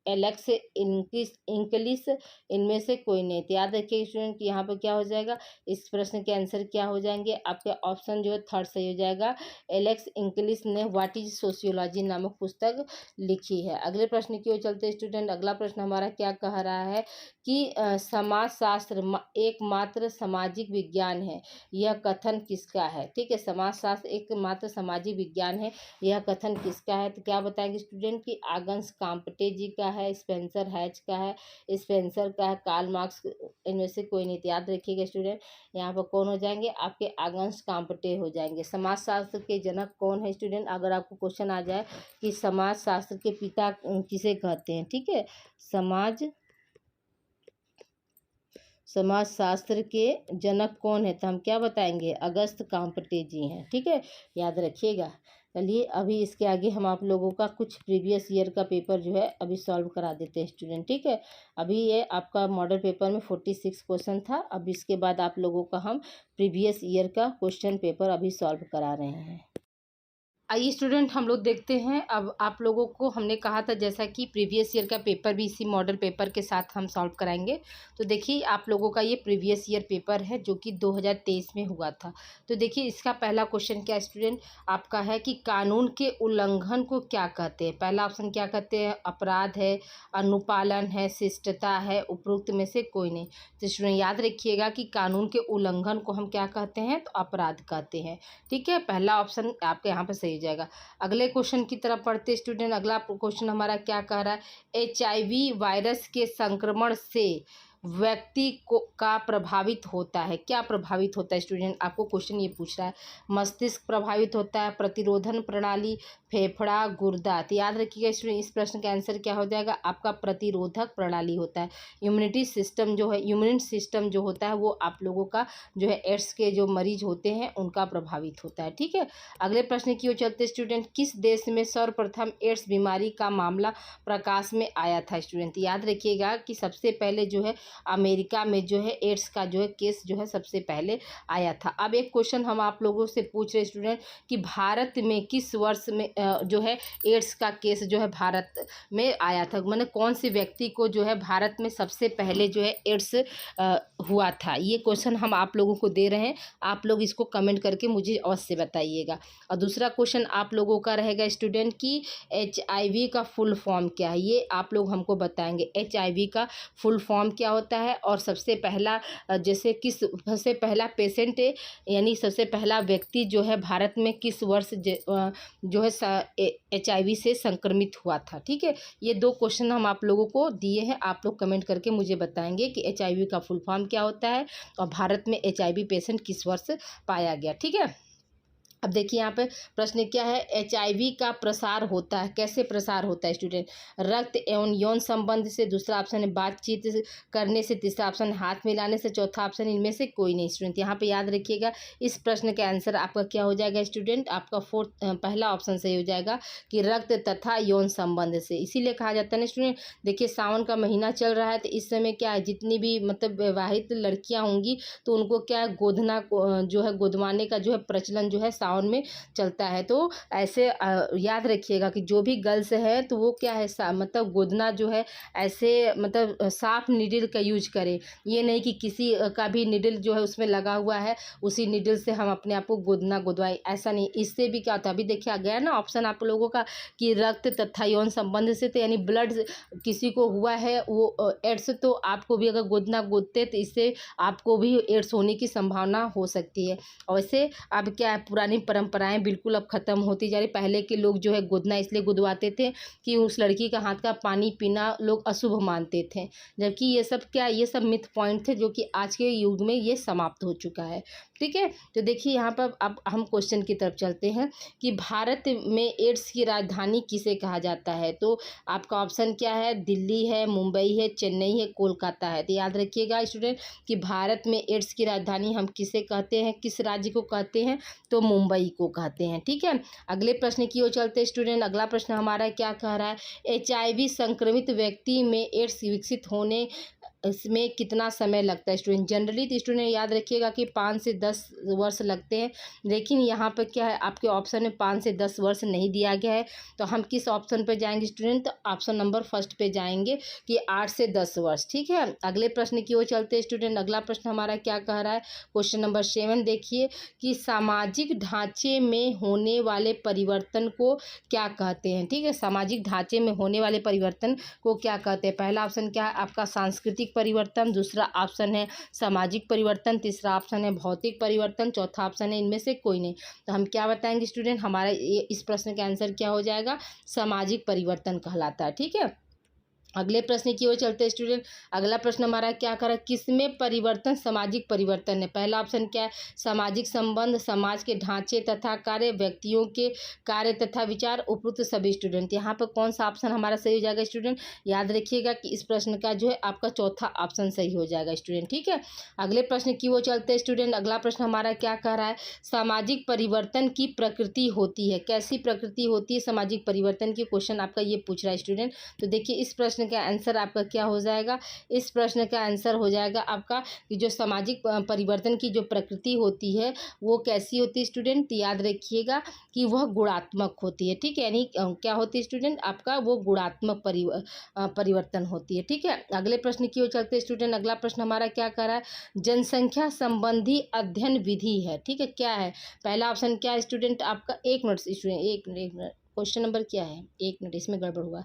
एलेक्स इंक्लिस, इनमें से कोई नहीं। तो याद रखिए स्टूडेंट कि यहाँ पर क्या हो जाएगा, इस प्रश्न के आंसर क्या हो जाएंगे, आपके ऑप्शन जो है थर्ड सही हो जाएगा, एलेक्स इंक्लिस ने व्हाट इज सोशियोलॉजी नामक पुस्तक लिखी है। अगले प्रश्न की ओर चलते स्टूडेंट। अगला प्रश्न हमारा क्या कह रहा है कि समाजशास्त्र एकमात्र सामाजिक विज्ञान है, यह कथन किसका है। ठीक है, समाजशास्त्र एकमात्र सामाजिक विज्ञान है, यह कथन किसका है। तो क्या बताएंगे स्टूडेंट कि आगन्स काम्पटे जी का है, स्पेंसर हैच का है, स्पेंसर का है, कार्ल मार्क्स, इनमें से कोई नहीं। याद रखिएगा स्टूडेंट, यहाँ पर कौन हो जाएंगे, आपके आगन्स काम्पटे हो जाएंगे। समाजशास्त्र के जनक कौन है स्टूडेंट, अगर आपको क्वेश्चन आ जाए कि समाजशास्त्र के पिता किसे कहते हैं। ठीक है, समाजशास्त्र के जनक कौन है, तो हम क्या बताएंगे, अगस्त काम्पटे जी हैं। ठीक है, याद रखिएगा। चलिए अभी इसके आगे हम आप लोगों का कुछ प्रीवियस ईयर का पेपर जो है अभी सॉल्व करा देते हैं स्टूडेंट। ठीक है, अभी ये आपका मॉडल पेपर में 46 क्वेश्चन था। अब इसके बाद आप लोगों का हम प्रीवियस ईयर का क्वेश्चन पेपर अभी सॉल्व करा रहे हैं। आइए स्टूडेंट हम लोग देखते हैं। अब आप लोगों को हमने कहा था जैसा कि प्रीवियस ईयर का पेपर भी इसी मॉडल पेपर के साथ हम सॉल्व कराएंगे। तो देखिए आप लोगों का ये प्रीवियस ईयर पेपर है जो कि 2023 में हुआ था। तो देखिए इसका पहला क्वेश्चन क्या स्टूडेंट आपका है कि कानून के उल्लंघन को क्या कहते हैं। पहला ऑप्शन क्या कहते हैं, अपराध है, अनुपालन है, शिष्टता है, उपरोक्त में से कोई नहीं। तो स्टूडेंट याद रखिएगा कि कानून के उल्लंघन को हम क्या कहते हैं, तो अपराध कहते हैं। ठीक है, पहला ऑप्शन आपके यहाँ पर सही जाएगा। अगले क्वेश्चन की तरफ पढ़ते स्टूडेंट। अगला क्वेश्चन हमारा क्या कह रहा है, HIV वायरस के संक्रमण से व्यक्ति का प्रभावित होता है, क्या प्रभावित होता है स्टूडेंट, आपको क्वेश्चन ये पूछ रहा है। मस्तिष्क प्रभावित होता है, प्रतिरोधन प्रणाली, फेफड़ा, गुर्दा। तो याद रखिएगा स्टूडेंट इस प्रश्न का आंसर क्या हो जाएगा, आपका प्रतिरोधक प्रणाली होता है। इम्यूनिटी सिस्टम जो है, इम्यून सिस्टम जो होता है वो आप लोगों का जो है एड्स के जो मरीज होते हैं उनका प्रभावित होता है। ठीक है, अगले प्रश्न की ओर चलते स्टूडेंट। किस देश में सर्वप्रथम एड्स बीमारी का मामला प्रकाश में आया था स्टूडेंट। याद रखिएगा कि सबसे पहले जो है अमेरिका में जो है एड्स का जो है केस जो है सबसे पहले आया था। अब एक क्वेश्चन हम आप लोगों से पूछ रहे स्टूडेंट कि भारत में किस वर्ष में जो है एड्स का केस जो है भारत में आया था, मैंने कौन से व्यक्ति को जो है भारत में सबसे पहले जो है एड्स हुआ था। ये क्वेश्चन हम आप लोगों को दे रहे हैं, आप लोग इसको कमेंट करके मुझे अवश्य बताइएगा। और दूसरा क्वेश्चन आप लोगों का रहेगा स्टूडेंट कि HIV का फुल फॉर्म क्या है, ये आप लोग हमको बताएंगे। HIV का फुल फॉर्म क्या होता है और सबसे पहला जैसे किस सबसे पहला पेशेंट यानी सबसे पहला व्यक्ति जो है भारत में किस वर्ष जो है HIV से संक्रमित हुआ था। ठीक है, ये दो क्वेश्चन हम आप लोगों को दिए हैं, आप लोग कमेंट करके मुझे बताएंगे कि HIV का फुल फॉर्म क्या होता है और भारत में HIV पेशेंट किस वर्ष पाया गया। ठीक है, अब देखिए यहाँ पे प्रश्न क्या है, HIV का प्रसार होता है, कैसे प्रसार होता है स्टूडेंट, रक्त एवं यौन संबंध से, दूसरा ऑप्शन है बातचीत करने से, तीसरा ऑप्शन हाथ मिलाने से, चौथा ऑप्शन इनमें से कोई नहीं। स्टूडेंट यहाँ पे याद रखिएगा इस प्रश्न का आंसर आपका क्या हो जाएगा स्टूडेंट, आपका पहला ऑप्शन सही हो जाएगा कि रक्त तथा यौन संबंध से। इसीलिए कहा जाता है ना स्टूडेंट, देखिए सावन का महीना चल रहा है तो इस समय क्या है, जितनी भी मतलब विवाहित लड़कियाँ होंगी तो उनको क्या है गोदना जो है गोदवाने का जो है प्रचलन जो है सावन में चलता है। तो ऐसे याद रखिएगा कि जो भी गर्ल्स है तो वो क्या है मतलब गोदना जो है ऐसे मतलब साफ नीडल का यूज करें, ये नहीं कि किसी का भी नीडल जो है उसमें लगा हुआ है उसी नीडल से हम अपने आप को गोदना गोदवाएं, ऐसा नहीं। इससे भी क्या होता है, अभी देखिए आ गया ना ऑप्शन आप लोगों का कि रक्त तथा यौन संबंध से, तो यानी ब्लड किसी को हुआ है वो एड्स, तो आपको भी अगर गोदना गोदते तो इससे आपको भी एड्स होने की संभावना हो सकती है। और वैसे अब क्या है, पुरानी परंपराएं बिल्कुल अब ख़त्म होती जा रही। पहले के लोग जो है गोदना इसलिए गुदवाते थे कि उस लड़की का हाथ का पानी पीना लोग अशुभ मानते थे, जबकि ये सब क्या, ये सब मिथ पॉइंट थे जो कि आज के युग में ये समाप्त हो चुका है। ठीक है, तो देखिए यहाँ पर अब हम क्वेश्चन की तरफ चलते हैं कि भारत में एड्स की राजधानी किसे कहा जाता है। तो आपका ऑप्शन क्या है, दिल्ली है, मुंबई है, चेन्नई है, कोलकाता है। तो याद रखिएगा स्टूडेंट कि भारत में एड्स की राजधानी हम किसे कहते हैं, किस राज्य को कहते हैं, तो मुंबई को कहते हैं। ठीक है, अगले प्रश्न की ओर चलते हैं स्टूडेंट। अगला प्रश्न हमारा क्या कह रहा है, HIV संक्रमित व्यक्ति में एड्स विकसित होने इसमें कितना समय लगता है स्टूडेंट। जनरली तो स्टूडेंट याद रखिएगा कि 5 से 10 वर्ष लगते हैं, लेकिन यहाँ पर क्या है आपके ऑप्शन में 5 से 10 वर्ष नहीं दिया गया है, तो हम किस ऑप्शन पे जाएंगे स्टूडेंट, तो ऑप्शन नंबर फर्स्ट पे जाएंगे कि 8 से 10 वर्ष। ठीक है, अगले प्रश्न की ओर चलते हैं स्टूडेंट। अगला प्रश्न हमारा क्या कह रहा है, क्वेश्चन नंबर 7 देखिए कि सामाजिक ढांचे में होने वाले परिवर्तन को क्या कहते हैं। ठीक है, सामाजिक ढांचे में होने वाले परिवर्तन को क्या कहते हैं। पहला ऑप्शन क्या है आपका सांस्कृतिक परिवर्तन, दूसरा ऑप्शन है सामाजिक परिवर्तन, तीसरा ऑप्शन है भौतिक परिवर्तन, चौथा ऑप्शन है इनमें से कोई नहीं। तो हम क्या बताएंगे स्टूडेंट, हमारा इस प्रश्न का आंसर क्या हो जाएगा, सामाजिक परिवर्तन कहलाता है। ठीक है, अगले प्रश्न की ओर चलते हैं स्टूडेंट। अगला प्रश्न हमारा क्या कर रहा है, किसमें परिवर्तन सामाजिक परिवर्तन है। पहला ऑप्शन क्या है, सामाजिक संबंध, समाज के ढांचे तथा कार्य, व्यक्तियों के कार्य तथा विचार, उपयुक्त सभी। स्टूडेंट यहाँ पर कौन सा ऑप्शन हमारा सही हो जाएगा स्टूडेंट, याद रखिएगा कि इस प्रश्न का जो है आपका चौथा ऑप्शन सही हो जाएगा स्टूडेंट। ठीक है, अगले प्रश्न की ओर चलते हैं स्टूडेंट। अगला प्रश्न हमारा क्या कह रहा है, सामाजिक परिवर्तन की प्रकृति होती है, कैसी प्रकृति होती है सामाजिक परिवर्तन की, क्वेश्चन आपका ये पूछ रहा है स्टूडेंट। तो देखिए इस प्रश्न का आंसर आपका क्या हो जाएगा, इस प्रश्न का आंसर हो जाएगा आपका कि जो सामाजिक परिवर्तन की जो प्रकृति होती है वो कैसी होती है स्टूडेंट, याद रखिएगा कि वह गुणात्मक होती है। ठीक है, यानी क्या होती है स्टूडेंट, आपका वो गुणात्मक परिवर्तन होती है। ठीक है, अगले प्रश्न की ओर चलते हैं स्टूडेंट। अगला प्रश्न हमारा क्या कर रहा है, जनसंख्या संबंधी अध्ययन विधि है। ठीक है, क्या है, पहला ऑप्शन क्या है स्टूडेंट आपका, एक मिनट स्टूडेंट, एक मिनट क्वेश्चन नंबर क्या है, एक मिनट इसमें गड़बड़ हुआ।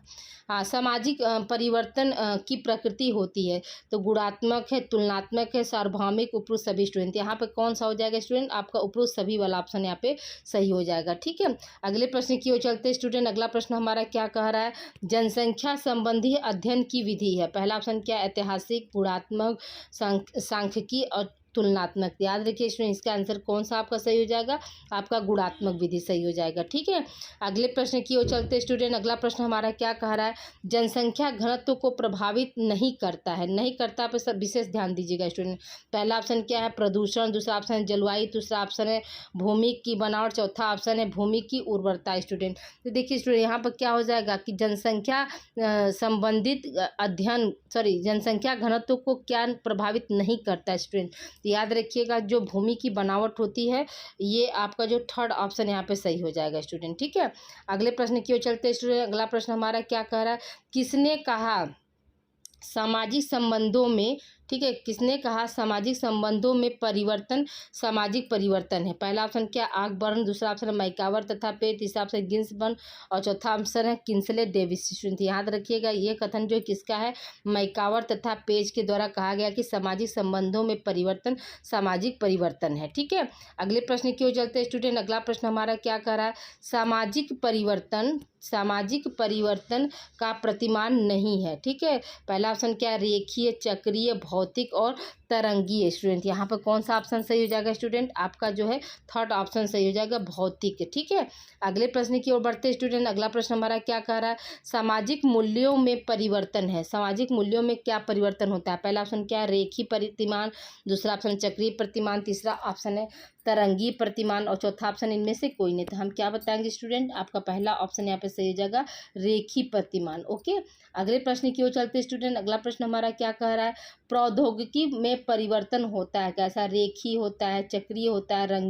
हाँ, सामाजिक परिवर्तन की प्रकृति होती है तो गुणात्मक है, तुलनात्मक है, सार्वभौमिक, उपयुक्त सभी। स्टूडेंट यहाँ पे कौन सा हो जाएगा स्टूडेंट, आपका उपयुक्त सभी वाला ऑप्शन यहाँ पे सही हो जाएगा। ठीक है, अगले प्रश्न की ओर चलते हैं स्टूडेंट। अगला प्रश्न हमारा क्या कह रहा है, जनसंख्या संबंधी अध्ययन की विधि है। पहला ऑप्शन क्या है, ऐतिहासिक, गुणात्मक, सांख्यिकी और तुलनात्मक। याद रखिए स्टूडेंट, इसका आंसर कौन सा आपका सही हो जाएगा, आपका गुणात्मक विधि सही हो जाएगा। ठीक है, अगले प्रश्न की ओर चलते स्टूडेंट। अगला प्रश्न हमारा क्या कह रहा है, जनसंख्या घनत्व को प्रभावित नहीं करता है, नहीं करता पे सब विशेष ध्यान दीजिएगा स्टूडेंट। पहला ऑप्शन क्या है, प्रदूषण, दूसरा ऑप्शन है जलवायु, तीसरा ऑप्शन है भूमि की बनावट, चौथा ऑप्शन है भूमि की उर्वरता स्टूडेंट। तो देखिए स्टूडेंट, यहाँ पर क्या हो जाएगा कि जनसंख्या संबंधित अध्ययन जनसंख्या घनत्व को क्या प्रभावित नहीं करता है स्टूडेंट। तो याद रखिएगा जो भूमि की बनावट होती है, ये आपका जो थर्ड ऑप्शन यहाँ पे सही हो जाएगा स्टूडेंट। ठीक है, अगले प्रश्न की ओर चलते हैं स्टूडेंट। अगला प्रश्न हमारा क्या कह रहा है, किसने कहा सामाजिक संबंधों में, ठीक है, किसने कहा सामाजिक संबंधों में परिवर्तन सामाजिक परिवर्तन है। पहला ऑप्शन क्या, आकबर्न, दूसरा ऑप्शन है मैकावर तथा पे, तीसरा ऑप्शन गिन्सबर्ग और चौथा ऑप्शन है किंसले डेविस स्टूडेंट। याद रखिएगा ये कथन जो किसका है, मैकावर तथा पेज के द्वारा कहा गया कि सामाजिक संबंधों में परिवर्तन सामाजिक परिवर्तन है। ठीक है, अगले प्रश्न की ओर चलते हैं स्टूडेंट। अगला प्रश्न हमारा क्या कह रहा है, सामाजिक परिवर्तन का प्रतिमान नहीं है। ठीक है, पहला ऑप्शन क्या है, रेखीय, चक्रीय, भौतिक और तरंगीय स्टूडेंट। यहाँ पर कौन सा ऑप्शन सही हो जाएगा स्टूडेंट, आपका जो है थर्ड ऑप्शन सही हो जाएगा, भौतिक। ठीक है, अगले प्रश्न की ओर बढ़ते स्टूडेंट। अगला प्रश्न हमारा क्या कह रहा है, सामाजिक मूल्यों में परिवर्तन है, सामाजिक मूल्यों में क्या परिवर्तन होता है। पहला ऑप्शन क्या है, रेखीय प्रतिमान, दूसरा ऑप्शन चक्रीय प्रतिमान, तीसरा ऑप्शन है तरंगी प्रतिमान और चौथा ऑप्शन इनमें से कोई नहीं। तो हम क्या बताएंगे स्टूडेंट, आपका पहला ऑप्शन यहाँ पे सही हो जाएगा, रेखीय प्रतिमान। ओके, अगले प्रश्न की ओर चलते स्टूडेंट। अगला प्रश्न हमारा क्या कह रहा है, प्रौद्योगिकी में परिवर्तन होता है कैसा, रेखीय होता है, चक्रीय होता है,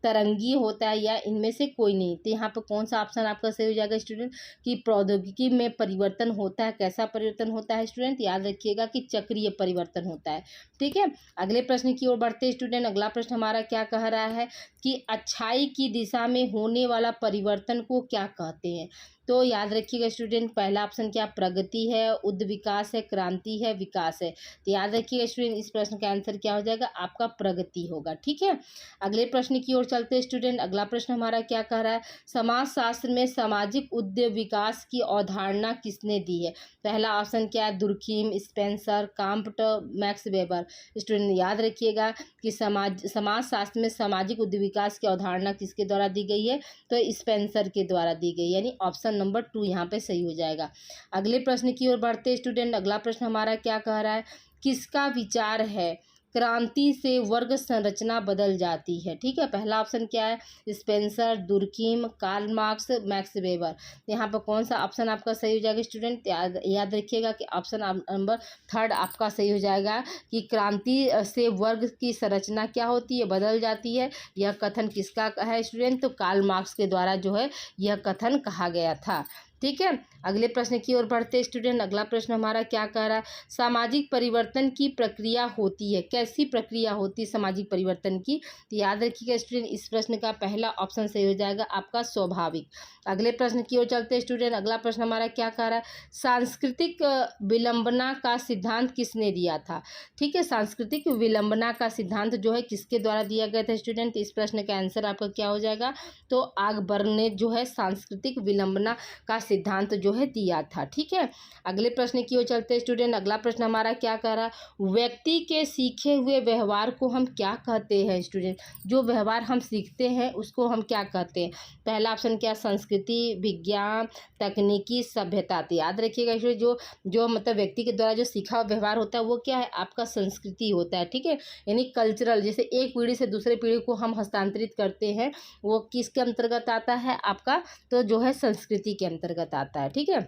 तरंगी होता है या इनमें से कोई नहीं। तो यहाँ पर कौन सा ऑप्शन आपका सही हो जाएगा स्टूडेंट, कि प्रौद्योगिकी में परिवर्तन होता है, कैसा परिवर्तन होता है स्टूडेंट, याद रखिएगा कि चक्रीय परिवर्तन होता है। ठीक है, अगले प्रश्न की ओर बढ़ते स्टूडेंट। अगला प्रश्न हमारा क्या कह रहा है कि अच्छाई की दिशा में होने वाला परिवर्तन को क्या कहते हैं। तो याद रखिएगा स्टूडेंट, पहला ऑप्शन क्या, प्रगति है, उद्विकास है, क्रांति है, विकास है। तो याद रखिएगा स्टूडेंट, इस प्रश्न का आंसर क्या हो जाएगा, आपका प्रगति होगा। ठीक है, अगले प्रश्न की ओर चलते हैं स्टूडेंट। अगला प्रश्न हमारा क्या कह रहा है, समाजशास्त्र में सामाजिक उद्यम विकास की अवधारणा किसने दी है। पहला ऑप्शन क्या है, Durkheim, Spencer, Comte, Max Weber. Student याद रखिएगा कि समाजशास्त्र में सामाजिक उद्यम विकास की अवधारणा किसके द्वारा दी गई है, तो स्पेंसर के द्वारा दी गई, यानी ऑप्शन नंबर 2 यहाँ पे सही हो जाएगा। अगले प्रश्न की ओर बढ़ते स्टूडेंट। अगला प्रश्न हमारा क्या कह रहा है, किसका विचार है क्रांति से वर्ग संरचना बदल जाती है। ठीक है, पहला ऑप्शन क्या है, Spencer, Durkheim, Karl Marx, Max Weber. यहाँ पर कौन सा ऑप्शन आपका सही हो जाएगा स्टूडेंट, याद रखिएगा कि ऑप्शन नंबर थर्ड आपका सही हो जाएगा कि क्रांति से वर्ग की संरचना क्या होती है, बदल जाती है। यह कथन किसका है स्टूडेंट, तो कार्ल मार्क्स के द्वारा जो है यह कथन कहा गया था। ठीक है, अगले प्रश्न की ओर बढ़ते स्टूडेंट। अगला प्रश्न हमारा क्या कह रहा है, सामाजिक परिवर्तन की प्रक्रिया होती है, कैसी प्रक्रिया होती है सामाजिक परिवर्तन की। तो याद रखिएगा स्टूडेंट, इस प्रश्न का पहला ऑप्शन सही हो जाएगा, आपका स्वाभाविक। अगले प्रश्न की ओर चलते स्टूडेंट। अगला प्रश्न हमारा क्या कह रहा है, सांस्कृतिक विलंबना का सिद्धांत किसने दिया था। ठीक है, सांस्कृतिक विलंबना का सिद्धांत जो है किसके द्वारा दिया गया था स्टूडेंट। इस प्रश्न का आंसर आपका क्या हो जाएगा, तो आकबर्न ने जो है सांस्कृतिक विलंबना का सिद्धांत जो है दिया था। ठीक है, अगले प्रश्न की ओर चलते स्टूडेंट। अगला प्रश्न हमारा क्या कह रहा है, व्यक्ति के सीखे हुए व्यवहार को हम क्या कहते हैं स्टूडेंट। जो व्यवहार हम सीखते हैं उसको हम क्या कहते हैं। पहला ऑप्शन क्या, संस्कृति, विज्ञान, तकनीकी, सभ्यता। तो याद रखिएगा स्टूडेंट, जो मतलब व्यक्ति के द्वारा जो सीखा हुआ व्यवहार होता है वो क्या है, आपका संस्कृति होता है। ठीक है, यानी कल्चरल, जैसे एक पीढ़ी से दूसरे पीढ़ी को हम हस्तांतरित करते हैं, वो किसके अंतर्गत आता है, आपका तो जो है संस्कृति के अंतर्गत आता है। ठीक है,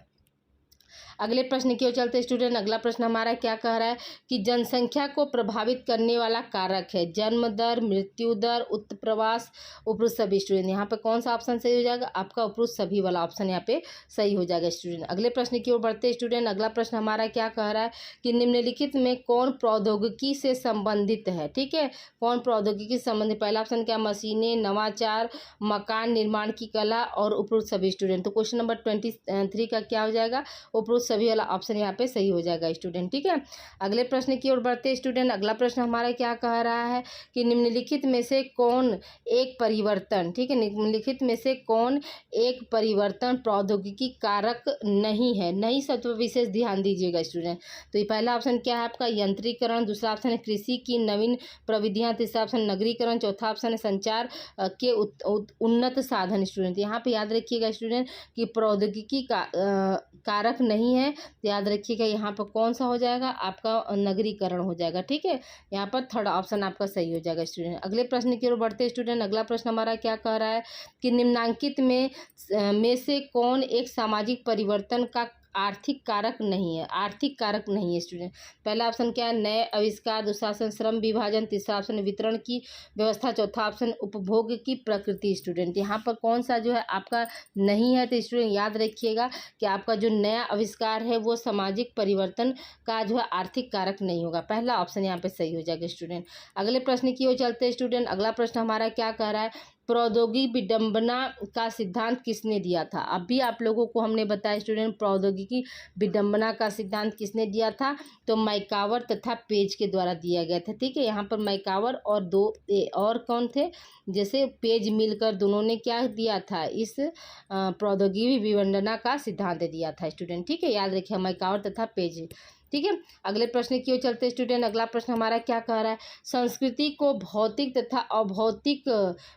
अगले प्रश्न की ओर चलते स्टूडेंट। अगला प्रश्न हमारा क्या कह रहा है कि जनसंख्या को प्रभावित करने वाला कारक है, जन्म दर, मृत्यु दर, उत्प्रवास, उपरोक्त सभी। स्टूडेंट यहाँ पे कौन सा ऑप्शन सही हो जाएगा, आपका उपरोक्त सभी वाला ऑप्शन यहाँ पे सही हो जाएगा स्टूडेंट। अगले प्रश्न की ओर बढ़ते स्टूडेंट। अगला प्रश्न हमारा क्या कह रहा है कि निम्नलिखित में कौन प्रौद्योगिकी से संबंधित है। ठीक है, कौन प्रौद्योगिकी से संबंधित, पहला ऑप्शन क्या, मशीनें, नवाचार, मकान निर्माण की कला और उपरोक्त सभी। स्टूडेंट तो क्वेश्चन नंबर 23 का क्या हो जाएगा, उपरोक्त सभी वाला ऑप्शन यहाँ पे सही हो जाएगा स्टूडेंट। ठीक है, अगले प्रश्न की ओर बढ़ते हैं स्टूडेंट। अगला प्रश्न हमारा क्या कह रहा है कि निम्नलिखित में से कौन एक परिवर्तन, ठीक है, निम्नलिखित में से कौन एक परिवर्तन प्रौद्योगिकी कारक नहीं है। नहीं शब्द पर विशेष ध्यान दीजिएगा स्टूडेंट। तो ये पहला ऑप्शन क्या है आपका यंत्रीकरण, दूसरा ऑप्शन है कृषि की नवीन प्रविधियां, तीसरा ऑप्शन नगरीकरण, चौथा ऑप्शन है संचार के उन्नत साधन। स्टूडेंट यहाँ पे याद रखिएगा स्टूडेंट कि प्रौद्योगिकी का कारक नहीं है, तो याद रखिएगा यहाँ पर कौन सा हो जाएगा आपका नगरीकरण हो जाएगा। ठीक है, यहाँ पर थर्ड ऑप्शन आपका सही हो जाएगा स्टूडेंट। अगले प्रश्न की ओर बढ़ते स्टूडेंट। अगला प्रश्न हमारा क्या कह रहा है कि निम्नांकित में से कौन एक सामाजिक परिवर्तन का आर्थिक कारक नहीं है। आर्थिक कारक नहीं है स्टूडेंट। पहला ऑप्शन क्या है नए आविष्कार, दूसरा ऑप्शन श्रम विभाजन, तीसरा ऑप्शन वितरण की व्यवस्था, चौथा ऑप्शन उपभोग की प्रकृति। स्टूडेंट यहाँ पर कौन सा जो है आपका नहीं है, तो स्टूडेंट याद रखिएगा कि आपका जो नया आविष्कार है वो सामाजिक परिवर्तन का जो है आर्थिक कारक नहीं होगा। पहला ऑप्शन यहाँ पे सही हो जाएगा स्टूडेंट। अगले प्रश्न की ओर चलते हैं स्टूडेंट। अगला प्रश्न हमारा क्या कह रहा है प्रौद्योगिकी विडंबना का सिद्धांत किसने दिया था। अभी आप लोगों को हमने बताया स्टूडेंट प्रौद्योगिकी विडंबना का सिद्धांत किसने दिया था, तो मैकावर तथा पेज के द्वारा दिया गया था। ठीक है, यहाँ पर मैकावर और दो और कौन थे, जैसे पेज मिलकर दोनों ने क्या दिया था, इस प्रौद्योगिकी विडंबना का सिद्धांत दिया था स्टूडेंट। ठीक है, याद रखिए मैकावर तथा पेज। ठीक है, अगले प्रश्न की ओर चलते स्टूडेंट। अगला प्रश्न हमारा क्या कह रहा है संस्कृति को भौतिक तथा अभौतिक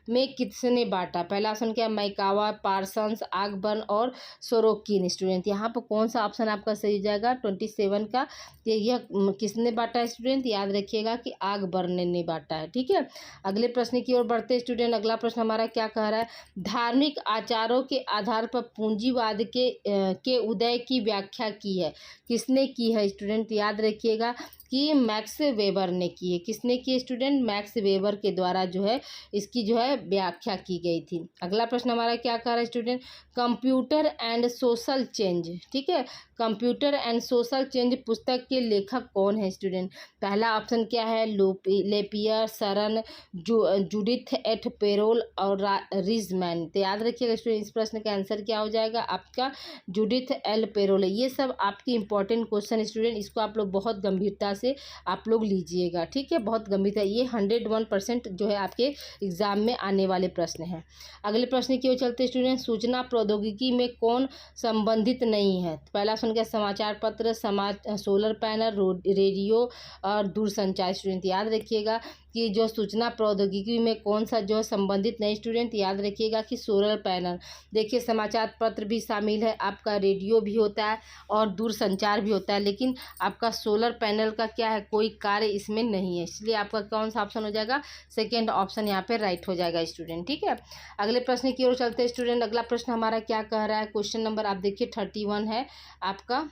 में किसने बांटा। पहला ऑप्शन क्या है मैकावा, पार्सन्स, आगबर्न और सोरोकिन। स्टूडेंट यहाँ पर कौन सा ऑप्शन आपका सही हो जाएगा 27 का, यह किसने बांटा है स्टूडेंट, याद रखिएगा कि आगबर्न ने बांटा है। ठीक है, अगले प्रश्न की ओर बढ़ते स्टूडेंट। अगला प्रश्न हमारा क्या कह रहा है धार्मिक आचारों के आधार पर पूंजीवाद के उदय की व्याख्या की है। किसने की है स्टूडेंट, याद रखिएगा कि मैक्स वेबर ने की है। किसने की स्टूडेंट, मैक्स वेबर के द्वारा जो है इसकी जो है व्याख्या की गई थी। अगला प्रश्न हमारा क्या कह रहा है student computer and social change. ठीक है, कंप्यूटर एंड सोशल चेंज पुस्तक के लेखक कौन है स्टूडेंट। पहला ऑप्शन क्या है लेपियर, सरन, जूडिथ एट पेरोल और रिजमैन। तो याद रखिएगा स्टूडेंट इस प्रश्न का आंसर क्या हो जाएगा आपका जूडिथ एल पेरोल है। ये सब आपकी इंपॉर्टेंट क्वेश्चन स्टूडेंट, इसको आप लोग बहुत गंभीरता से आप लोग लीजिएगा। ठीक है, बहुत गंभीरता, ये 101% जो है आपके एग्जाम में आने वाले प्रश्न हैं। अगले प्रश्न की ओर चलते स्टूडेंट सूचना प्रौद्योगिकी में कौन संबंधित नहीं है। पहला ऑप्शन क्या समाचार पत्र, सोलर पैनल, रेडियो और दूरसंचार। स्टूडेंट याद रखिएगा कि जो सूचना प्रौद्योगिकी में कौन सा जो संबंधित नहीं स्टूडेंट, याद रखिएगा कि सोलर पैनल। देखिए समाचार पत्र भी शामिल है, आपका रेडियो भी होता है और दूरसंचार भी होता है, लेकिन आपका सोलर पैनल का क्या है कोई कार्य इसमें नहीं है, इसलिए आपका कौन सा ऑप्शन हो जाएगा सेकेंड ऑप्शन यहाँ पे राइट हो जाएगा स्टूडेंट। ठीक है, अगले प्रश्न की ओर चलते हैं स्टूडेंट। अगला प्रश्न हमारा क्या कह रहा है क्वेश्चन नंबर आप देखिए 31 है आपका।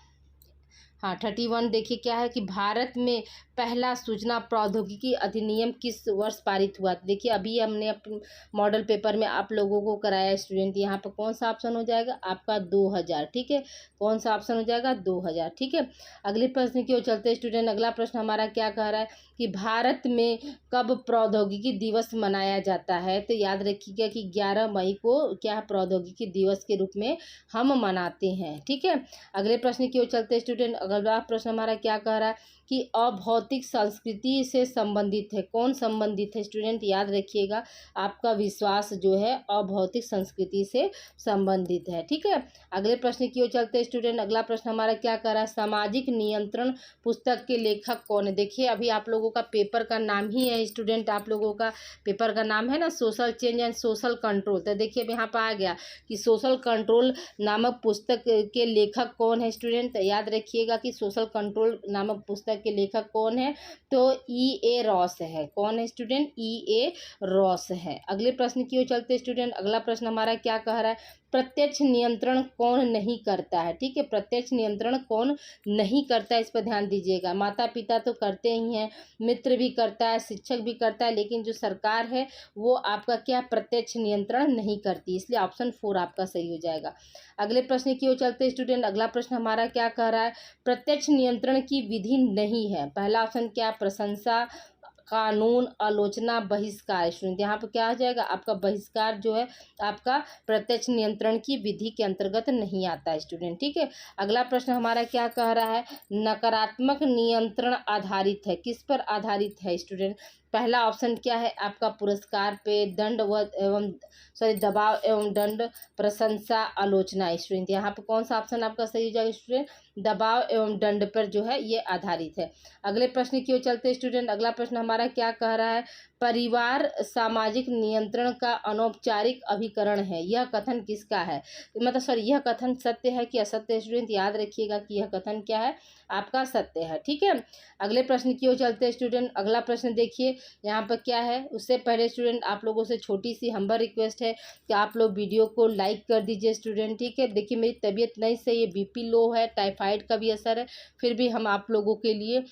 हाँ 31 देखिए क्या है कि भारत में पहला सूचना प्रौद्योगिकी अधिनियम किस वर्ष पारित हुआ। देखिए अभी हमने अपने मॉडल पेपर में आप लोगों को कराया स्टूडेंट, यहाँ पर कौन सा ऑप्शन हो जाएगा आपका 2000। ठीक है, कौन सा ऑप्शन हो जाएगा 2000। ठीक है, अगले प्रश्न की ओर चलते स्टूडेंट। अगला प्रश्न हमारा क्या कह रहा है कि भारत में कब प्रौद्योगिकी दिवस मनाया जाता है। तो याद रखिएगा कि 11 मई को क्या प्रौद्योगिकी दिवस के रूप में हम मनाते हैं। ठीक है, अगले प्रश्न की ओर चलते स्टूडेंट। अगला प्रश्न हमारा क्या कह रहा है कि अभौतिक संस्कृति से संबंधित है। कौन संबंधित है स्टूडेंट, याद रखिएगा आपका विश्वास जो है अभौतिक संस्कृति से संबंधित है। ठीक है, अगले प्रश्न की ओर चलते स्टूडेंट। अगला प्रश्न हमारा क्या कर रहा है सामाजिक नियंत्रण पुस्तक के लेखक कौन है। देखिए अभी आप लोगों का पेपर का नाम ही है स्टूडेंट, आप लोगों का पेपर का नाम है ना social change and social control. तो देखिए अब यहाँ पर आ गया कि सोशल कंट्रोल नामक पुस्तक के लेखक कौन है स्टूडेंट। याद रखिएगा कि सोशल कंट्रोल नामक पुस्तक के लेखक कौन है, तो E.A. रॉस है। कौन है स्टूडेंट, E.A. रॉस है। अगले प्रश्न की ओर चलते स्टूडेंट। अगला प्रश्न हमारा क्या कह रहा है प्रत्यक्ष नियंत्रण कौन नहीं करता है। ठीक है, प्रत्यक्ष नियंत्रण कौन नहीं करता है इस पर ध्यान दीजिएगा। माता पिता तो करते ही हैं, मित्र भी करता है, शिक्षक भी करता है, लेकिन जो सरकार है वो आपका क्या प्रत्यक्ष नियंत्रण नहीं करती, इसलिए ऑप्शन 4 आपका सही हो जाएगा। अगले प्रश्न की ओर चलते स्टूडेंट। अगला प्रश्न हमारा क्या कह रहा है प्रत्यक्ष नियंत्रण की विधि नहीं है। पहला ऑप्शन क्या प्रशंसा, कानून, आलोचना, बहिष्कार। स्टूडेंट यहाँ पर क्या आ जाएगा आपका बहिष्कार जो है आपका प्रत्यक्ष नियंत्रण की विधि के अंतर्गत नहीं आता है स्टूडेंट। ठीक है, अगला प्रश्न हमारा क्या कह रहा है, नकारात्मक नियंत्रण आधारित है, किस पर आधारित है स्टूडेंट। पहला ऑप्शन क्या है आपका पुरस्कार पे, दंड व एवं दबाव एवं दंड, प्रशंसा, आलोचना। स्टूडेंट यहाँ पर कौन सा ऑप्शन आपका सही हो जाएगा स्टूडेंट, दबाव एवं दंड पर जो है ये आधारित है। अगले प्रश्न की ओर चलते स्टूडेंट, अगला प्रश्न हमारा क्या कह रहा है, परिवार सामाजिक नियंत्रण का अनौपचारिक अभिकरण है, यह कथन किसका है। मतलब सॉरी, यह कथन सत्य है कि असत्य है स्टूडेंट, याद रखिएगा कि यह कथन क्या है आपका सत्य है। ठीक है, अगले प्रश्न की ओर चलते स्टूडेंट, अगला प्रश्न देखिए यहाँ पर क्या है। उससे पहले स्टूडेंट आप लोगों से छोटी सी हम्बल रिक्वेस्ट है कि आप लोग वीडियो को लाइक कर दीजिए स्टूडेंट। ठीक है, देखिए मेरी तबीयत नहीं सही है, बीपी लो है, टाइफाइड का भी असर है, फिर भी हम आप लोगों के लिए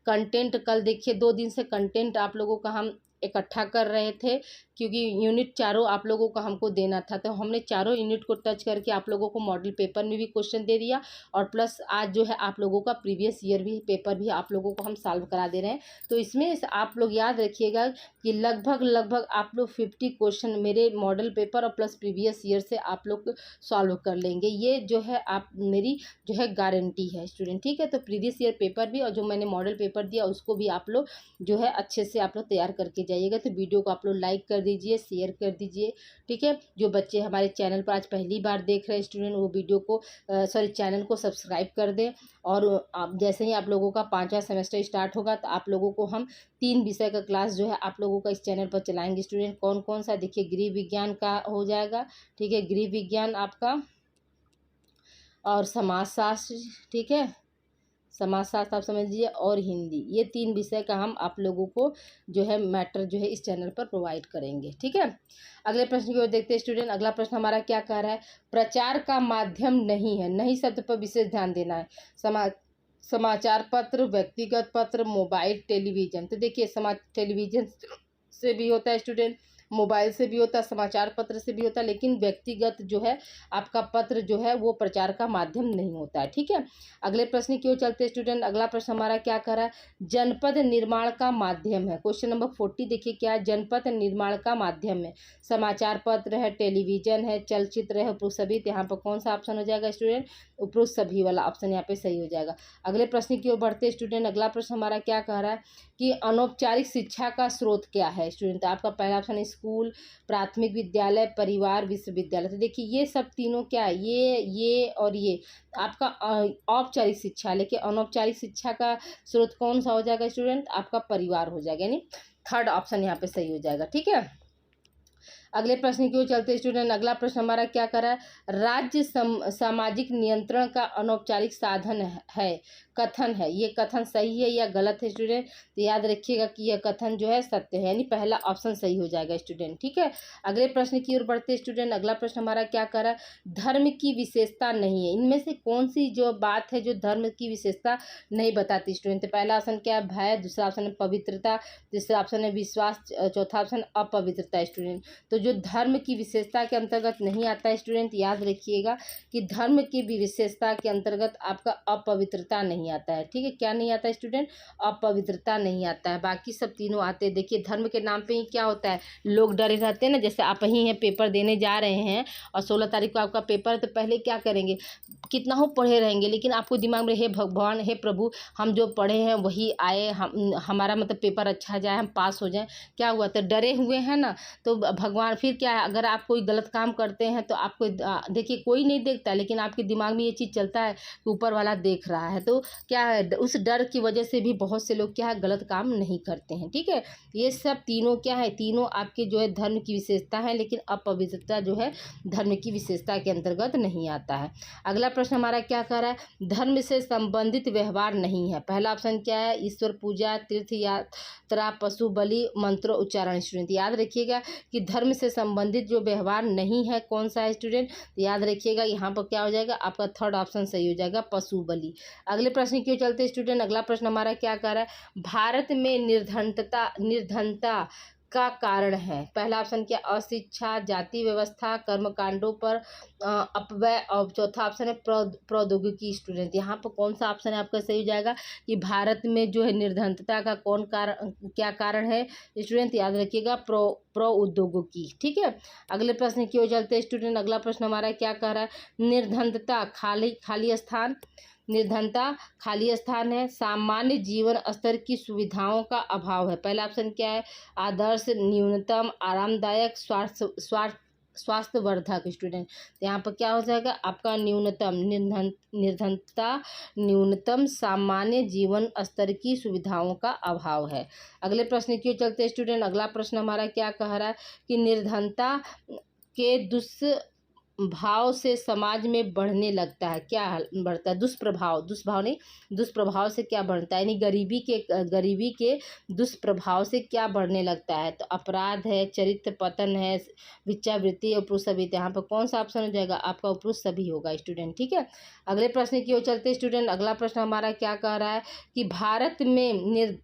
कंटेंट, कल देखिए 2 दिन से कंटेंट आप लोगों का हम इकट्ठा कर रहे थे, क्योंकि यूनिट चारों आप लोगों को हमको देना था, तो हमने चारों यूनिट को टच करके आप लोगों को मॉडल पेपर में भी क्वेश्चन दे दिया, और प्लस आज जो है आप लोगों का प्रीवियस ईयर भी पेपर भी आप लोगों को हम सॉल्व करा दे रहे हैं। तो इसमें आप लोग याद रखिएगा कि लगभग आप लोग 50 क्वेश्चन मेरे मॉडल पेपर और प्लस प्रीवियस ईयर से आप लोग सॉल्व कर लेंगे, ये जो है आप मेरी जो है गारंटी है स्टूडेंट। ठीक है, तो प्रीवियस ईयर पेपर भी और जो मैंने मॉडल पेपर दिया उसको भी आप लोग जो है अच्छे से आप लोग तैयार करके जाइएगा। तो वीडियो को आप लोग लाइक कर दीजिए, शेयर कर दीजिए। ठीक है, जो बच्चे हमारे चैनल पर आज पहली बार देख रहे हैं स्टूडेंट, वो वीडियो को चैनल को सब्सक्राइब कर दें। और आप जैसे ही आप लोगों का 5वां सेमेस्टर स्टार्ट होगा तो आप लोगों को हम 3 विषय का क्लास जो है आप लोगों का इस चैनल पर चलाएंगे स्टूडेंट। कौन कौन सा, देखिए गृह विज्ञान का हो जाएगा, ठीक है, गृह विज्ञान आपका, और समाजशास्त्र, ठीक है, समाजशास्त्र आप समझ लीजिए, और हिंदी, ये 3 विषय का हम आप लोगों को जो है मैटर जो है इस चैनल पर प्रोवाइड करेंगे। ठीक है, अगले प्रश्न की ओर देखते हैं स्टूडेंट, अगला प्रश्न हमारा क्या कह रहा है, प्रचार का माध्यम नहीं है, नहीं शब्द पर विशेष ध्यान देना है। समाचार पत्र, व्यक्तिगत पत्र, मोबाइल, टेलीविजन। तो देखिए टेलीविजन से भी होता है स्टूडेंट, मोबाइल से भी होता है, समाचार पत्र से भी होता है, लेकिन व्यक्तिगत जो है आपका पत्र जो है वो प्रचार का माध्यम नहीं होता है। ठीक है, अगले प्रश्न की ओर चलते हैं स्टूडेंट, अगला प्रश्न हमारा क्या कर रहा है, जनपद निर्माण का माध्यम है। क्वेश्चन नंबर 40 देखिए क्या है, जनपद निर्माण का माध्यम है, समाचार पत्र है, टेलीविजन है, चलचित्र है, उपरोक्त सभी। यहाँ पर कौन सा ऑप्शन हो जाएगा स्टूडेंट, उपरोक्त सभी वाला ऑप्शन यहाँ पे सही हो जाएगा। अगले प्रश्न की ओर बढ़ते स्टूडेंट, अगला प्रश्न हमारा क्या कह रहा है कि अनौपचारिक शिक्षा का स्रोत क्या है स्टूडेंट। आपका पहला ऑप्शन स्कूल, प्राथमिक विद्यालय, परिवार, विश्वविद्यालय। तो देखिए ये सब तीनों क्या है, ये और ये आपका औपचारिक शिक्षा, लेकिन अनौपचारिक शिक्षा का स्रोत कौन सा हो जाएगा स्टूडेंट, आपका परिवार हो जाएगा, यानी थर्ड ऑप्शन यहाँ पे सही हो जाएगा। ठीक है, अगले प्रश्न की ओर चलते स्टूडेंट, अगला प्रश्न हमारा क्या कर रहा है, राज्य सामाजिक नियंत्रण का अनौपचारिक साधन है, कथन है, ये कथन सही है या गलत है स्टूडेंट। तो याद रखिएगा कि यह कथन जो है सत्य है, यानी पहला ऑप्शन सही हो जाएगा स्टूडेंट। ठीक है, अगले प्रश्न की ओर बढ़ते स्टूडेंट, अगला प्रश्न हमारा क्या कर रहा है, धर्म की विशेषता नहीं है, इनमें से कौन सी जो बात है जो धर्म की विशेषता नहीं बताती स्टूडेंट। तो पहला ऑप्शन क्या है, भय, दूसरा ऑप्शन है पवित्रता, तीसरा ऑप्शन है विश्वास, चौथा ऑप्शन अपवित्रता स्टूडेंट। तो जो धर्म की विशेषता के अंतर्गत नहीं आता है स्टूडेंट, याद रखिएगा कि धर्म की विशेषता के अंतर्गत आपका अपवित्रता नहीं आता है। ठीक है, क्या नहीं आता है स्टूडेंट, अपवित्रता नहीं आता है, बाकी सब तीनों आते हैं। देखिए धर्म के नाम पे ही क्या होता है, लोग डरे रहते हैं ना, जैसे आप ही हैं पेपर देने जा रहे हैं और 16 तारीख को आपका पेपर है, तो पहले क्या करेंगे, कितना हो पढ़े रहेंगे, लेकिन आपको दिमाग में हे भगवान, हे प्रभु, हम जो पढ़े हैं वही आए, हमारा मतलब पेपर अच्छा जाए, हम पास हो जाएं। क्या हुआ, तो डरे हुए हैं ना, तो भगवान फिर क्या है, अगर आप कोई गलत काम करते हैं तो आपको देखिए कोई नहीं देखता, लेकिन आपके दिमाग में ये चीज़ चलता है कि ऊपर वाला देख रहा है, तो क्या है, उस डर की वजह से भी बहुत से लोग क्या है गलत काम नहीं करते हैं। ठीक है, ये सब तीनों क्या है, तीनों आपके जो है धर्म की विशेषता है, लेकिन अपवित्रता जो है धर्म की विशेषता के अंतर्गत नहीं आता है। अगला प्रश्न हमारा क्या कह रहा है, धर्म से संबंधित व्यवहार नहीं है। पहला ऑप्शन क्या है, ईश्वर पूजा, तीर्थ यात्रा, पशु बलि, मंत्र उच्चारण स्टूडेंट। याद रखिएगा कि धर्म से संबंधित जो व्यवहार नहीं है कौन सा है स्टूडेंट, तो याद रखिएगा यहाँ पर क्या हो जाएगा, आपका थर्ड ऑप्शन सही हो जाएगा, पशु बलि। अगले प्रश्न क्यों चलते स्टूडेंट, अगला प्रश्न हमारा क्या कह रहा है, भारत में निर्धनता का कारण है? पहला ऑप्शन क्या, अशिक्षा, जाति व्यवस्था, कर्मकांडों पर अपव्यय, और चौथा ऑप्शन है प्रौद्योगिकी। स्टूडेंट यहाँ पर कौन सा ऑप्शन है आपका सही हो जाएगा कि भारत में जो है निर्धनता का कौन कारण, क्या कारण है? स्टूडेंट याद रखिएगा, प्रौद्योगिकी। ठीक है, अगले प्रश्न की ओर चलते हैं स्टूडेंट। अगला प्रश्न हमारा क्या कह रहा है, निर्धनता खाली खाली स्थान, निर्धनता खाली स्थान है, सामान्य जीवन स्तर की सुविधाओं का अभाव है। पहला ऑप्शन क्या है, आदर्श, न्यूनतम, आरामदायक, स्वास्थ्यवर्धक। स्टूडेंट तो यहाँ पर क्या हो जाएगा आपका न्यूनतम, निर्धनता न्यूनतम सामान्य जीवन स्तर की सुविधाओं का अभाव है। अगले प्रश्न की ओर चलते हैं स्टूडेंट। अगला प्रश्न हमारा क्या कह रहा है कि निर्धनता के भाव से समाज में बढ़ने लगता है, क्या बढ़ता है, दुष्प्रभाव, दुष्प्रभाव नहीं, दुष्प्रभाव से क्या बढ़ता है, यानी गरीबी के दुष्प्रभाव से क्या बढ़ने लगता है? तो अपराध है, चरित्र पतन है, भिक्षावृत्ति और उपरूस। यहाँ पर कौन सा ऑप्शन हो जाएगा आपका, उपरूस सभी होगा स्टूडेंट। ठीक है, अगले प्रश्न की ओर चलते स्टूडेंट। अगला प्रश्न हमारा क्या कह रहा है कि भारत में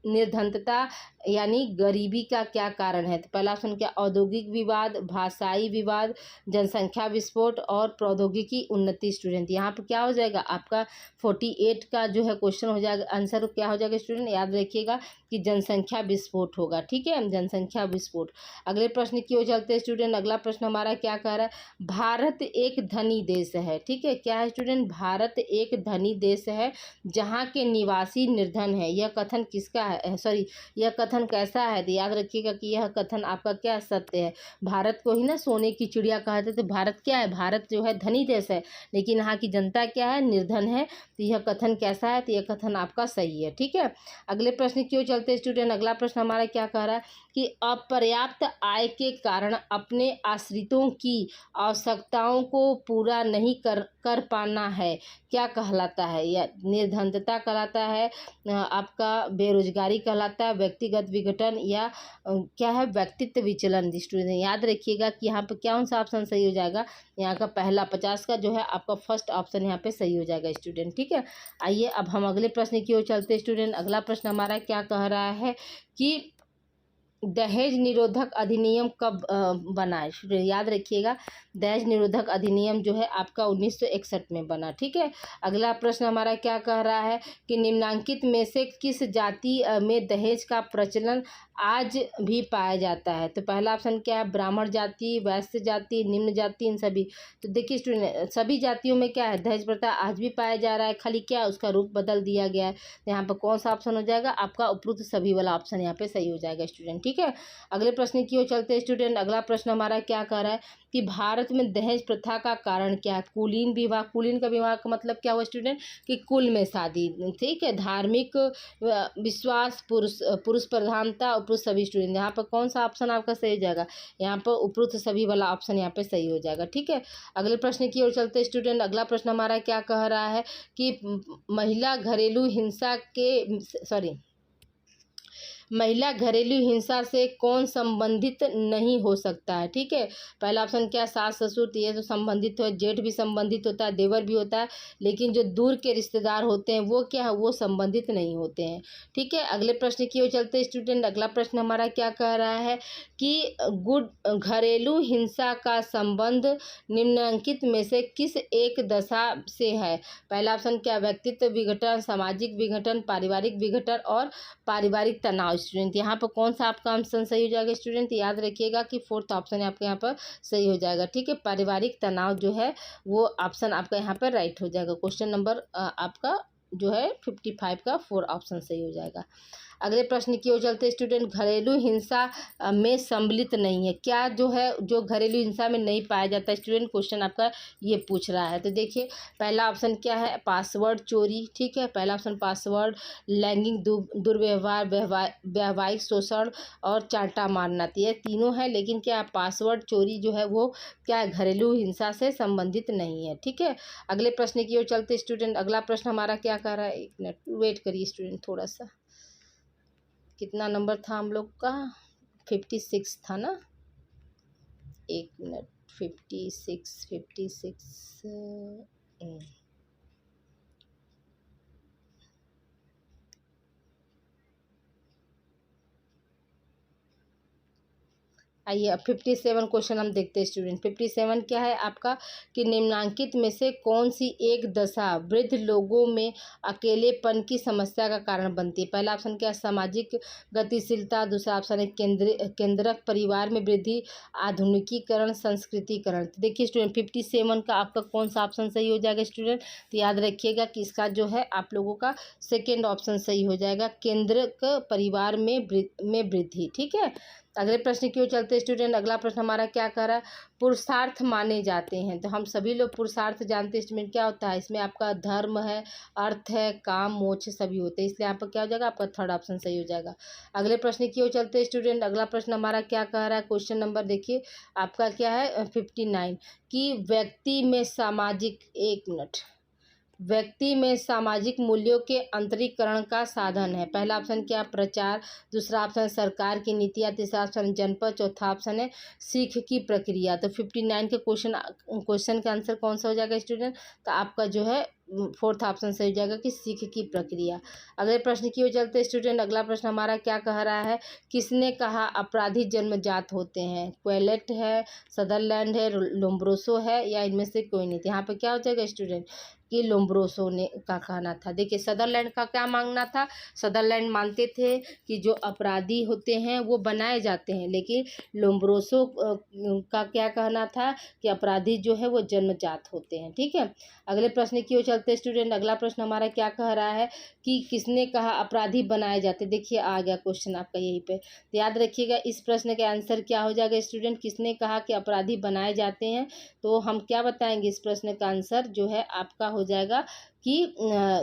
निर्धनता यानी गरीबी का क्या कारण है? तो पहला ऑप्शन क्या, औद्योगिक विवाद, भाषाई विवाद, जनसंख्या विस्फोट और प्रौद्योगिकी उन्नति। स्टूडेंट यहाँ पर क्या हो जाएगा आपका 48 का जो है क्वेश्चन हो जाएगा, आंसर क्या हो जाएगा स्टूडेंट, याद रखिएगा कि जनसंख्या विस्फोट होगा। ठीक है, जनसंख्या विस्फोट। अगले प्रश्न की ओर चलते हैं स्टूडेंट। अगला प्रश्न हमारा क्या कह रहा है, भारत एक धनी देश है। ठीक है, क्या है स्टूडेंट, भारत एक धनी देश है जहाँ के निवासी निर्धन है। यह कथन किसका है, सॉरी यह कथन कैसा है? तो याद रखिएगा कि यह कथन आपका क्या सत्य है। भारत को ही ना सोने की चिड़िया कहते थे, भारत क्या है, भारत जो है धनी देश है, लेकिन यहाँ की जनता क्या है, निर्धन है। तो यह कथन कैसा है? तो यह कथन आपका सही है। ठीक है, अगले प्रश्न की ओर चलते स्टूडेंट। अगला प्रश्न हमारा क्या कह रहा है कि अपर्याप्त आय के कारण अपने आश्रितों की आवश्यकताओं को पूरा नहीं कर पाना है, क्या कहलाता है? या निर्धनता कहलाता है, आपका बेरोजगारी कहलाता है, व्यक्तिगत विघटन, या क्या है, व्यक्तित्व विचलन। स्टूडेंट याद रखिएगा कि यहाँ पर कौन सा ऑप्शन सही हो जाएगा, यहाँ का पहला 50 का जो है आपका फर्स्ट ऑप्शन यहाँ पे सही हो जाएगा स्टूडेंट। ठीक है, आइए अब हम अगले प्रश्न की ओर चलते स्टूडेंट। अगला प्रश्न हमारा क्या कह रहा है कि दहेज निरोधक अधिनियम कब बना है? याद रखिएगा, दहेज निरोधक अधिनियम जो है आपका 1961 में बना। ठीक है, अगला प्रश्न हमारा क्या कह रहा है कि निम्नांकित में से किस जाति में दहेज का प्रचलन आज भी पाया जाता है? तो पहला ऑप्शन क्या है, ब्राह्मण जाति, वैश्य जाति, निम्न जाति, इन सभी। तो देखिए स्टूडेंट, सभी जातियों में क्या है, दहेज प्रथा आज भी पाया जा रहा है, खाली क्या उसका रूप बदल दिया गया है। तो यहाँ पर कौन सा ऑप्शन हो जाएगा आपका, उपरोक्त सभी वाला ऑप्शन यहाँ पे सही हो जाएगा स्टूडेंट। ठीक है, अगले प्रश्न की ओर चलते हैं स्टूडेंट। अगला प्रश्न हमारा क्या कह रहा है कि भारत में दहेज प्रथा का कारण क्या है? कुलीन विवाह, कुलीन का विवाह का मतलब क्या हुआ स्टूडेंट, कि कुल में शादी। ठीक है, धार्मिक विश्वास, पुरुष प्रधानता, उपरुक्त सभी। स्टूडेंट यहाँ पर कौन सा ऑप्शन आपका सही हो जाएगा, यहाँ पर उपरुक्त सभी वाला ऑप्शन यहाँ पे सही हो जाएगा। ठीक है, अगले प्रश्न की ओर चलते स्टूडेंट। अगला प्रश्न हमारा क्या कह रहा है कि महिला घरेलू हिंसा के, सॉरी महिला घरेलू हिंसा से कौन संबंधित नहीं हो सकता है? ठीक है, पहला ऑप्शन क्या, सास ससुर, तो ये तो संबंधित हो, जेठ भी संबंधित होता है, देवर भी होता है, लेकिन जो दूर के रिश्तेदार होते हैं वो क्या है, वो संबंधित नहीं होते हैं। ठीक है, अगले प्रश्न की ओर चलते स्टूडेंट। अगला प्रश्न हमारा क्या कह रहा है कि घरेलू हिंसा का संबंध निम्नलिखित में से किस एक दशा से है? पहला ऑप्शन क्या, व्यक्तित्व विघटन, सामाजिक विघटन, पारिवारिक विघटन और पारिवारिक तनाव। स्टूडेंट यहाँ पर कौन सा आपका ऑप्शन सही हो जाएगा स्टूडेंट, याद रखिएगा कि फोर्थ ऑप्शन आपके यहाँ पर सही हो जाएगा। ठीक है, पारिवारिक तनाव जो है वो ऑप्शन आपका यहाँ पर राइट हो जाएगा। क्वेश्चन नंबर आपका जो है 55 का 4 ऑप्शन सही हो जाएगा। अगले प्रश्न की ओर चलते स्टूडेंट। घरेलू हिंसा में सम्मिलित नहीं है, क्या जो है जो घरेलू हिंसा में नहीं पाया जाता स्टूडेंट, क्वेश्चन आपका ये पूछ रहा है। तो देखिए पहला ऑप्शन क्या है, पासवर्ड चोरी। ठीक है, पहला ऑप्शन पासवर्ड, लैंगिक दुर्व्यवहार, वैवाहिक शोषण और चांटा मारना। तो ये तीनों है, लेकिन क्या पासवर्ड चोरी जो है वो क्या है, घरेलू हिंसा से संबंधित नहीं है। ठीक है, अगले प्रश्न की ओर चलते स्टूडेंट। अगला प्रश्न हमारा क्या कर रहा है, एक मिनट वेट करिए स्टूडेंट थोड़ा सा। कितना नंबर था हम लोग का, 56 था ना, एक मिनट, 56 आइए अब 57 क्वेश्चन हम देखते हैं स्टूडेंट। 57 क्या है आपका कि निम्नलिखित में से कौन सी एक दशा वृद्ध लोगों में अकेलेपन की समस्या का कारण बनती है। पहला ऑप्शन क्या है सामाजिक गतिशीलता, दूसरा ऑप्शन है केंद्रक परिवार में वृद्धि, आधुनिकीकरण, संस्कृतिकरण। तो देखिए स्टूडेंट 57 का आपका कौन सा ऑप्शन सही हो जाएगा स्टूडेंट। तो याद रखिएगा कि इसका जो है आप लोगों का सेकेंड ऑप्शन सही हो जाएगा, केंद्रक परिवार में वृद्धि। ठीक है, अगले प्रश्न की ओर चलते स्टूडेंट। अगला प्रश्न हमारा क्या कह रहा है, पुरुषार्थ माने जाते हैं। तो हम सभी लोग पुरुषार्थ जानते हैं स्टूडेंट क्या होता है। इसमें आपका धर्म है, अर्थ है, काम, मोक्ष सभी होते हैं, इसलिए आपका क्या हो जाएगा, आपका थर्ड ऑप्शन सही हो जाएगा। अगले प्रश्न की ओर चलते स्टूडेंट। अगला प्रश्न हमारा क्या कह रहा है, क्वेश्चन नंबर देखिए आपका क्या है 59 कि व्यक्ति में सामाजिक, एक मिनट, व्यक्ति में सामाजिक मूल्यों के अंतरीकरण का साधन है। पहला ऑप्शन क्या, प्रचार, दूसरा ऑप्शन सरकार की नीतियाँ, तीसरा ऑप्शन जनपद, चौथा ऑप्शन है सीख की प्रक्रिया। तो 59 के क्वेश्चन का आंसर कौन सा हो जाएगा स्टूडेंट। तो आपका जो है फोर्थ ऑप्शन सही हो जाएगा कि सीख की प्रक्रिया। अगले प्रश्न की ओर चलते स्टूडेंट। अगला प्रश्न हमारा क्या कह रहा है, किसने कहा अपराधी जन्मजात होते हैं। क्वेलेट है, सदरलैंड है, लोम्ब्रोसो है, या इनमें से कोई नहीं। तो यहाँ पे क्या हो जाएगा स्टूडेंट कि लोम्ब्रोसो ने का कहना था। देखिए सदरलैंड का क्या मांगना था, सदरलैंड मानते थे कि जो अपराधी होते हैं वो बनाए जाते हैं, लेकिन लोम्ब्रोसो का क्या कहना था कि अपराधी जो है वो जन्मजात होते हैं। ठीक है, अगले प्रश्न की ओर चलते स्टूडेंट। अगला प्रश्न हमारा क्या कह रहा है कि किसने कहा अपराधी बनाए जाते। देखिए आ गया क्वेश्चन आपका यहीं पे। तो याद रखिएगा इस प्रश्न का आंसर क्या हो जाएगा स्टूडेंट, किसने कहा कि अपराधी बनाए जाते हैं। तो हम क्या बताएंगे, इस प्रश्न का आंसर जो है आपका हो जाएगा कि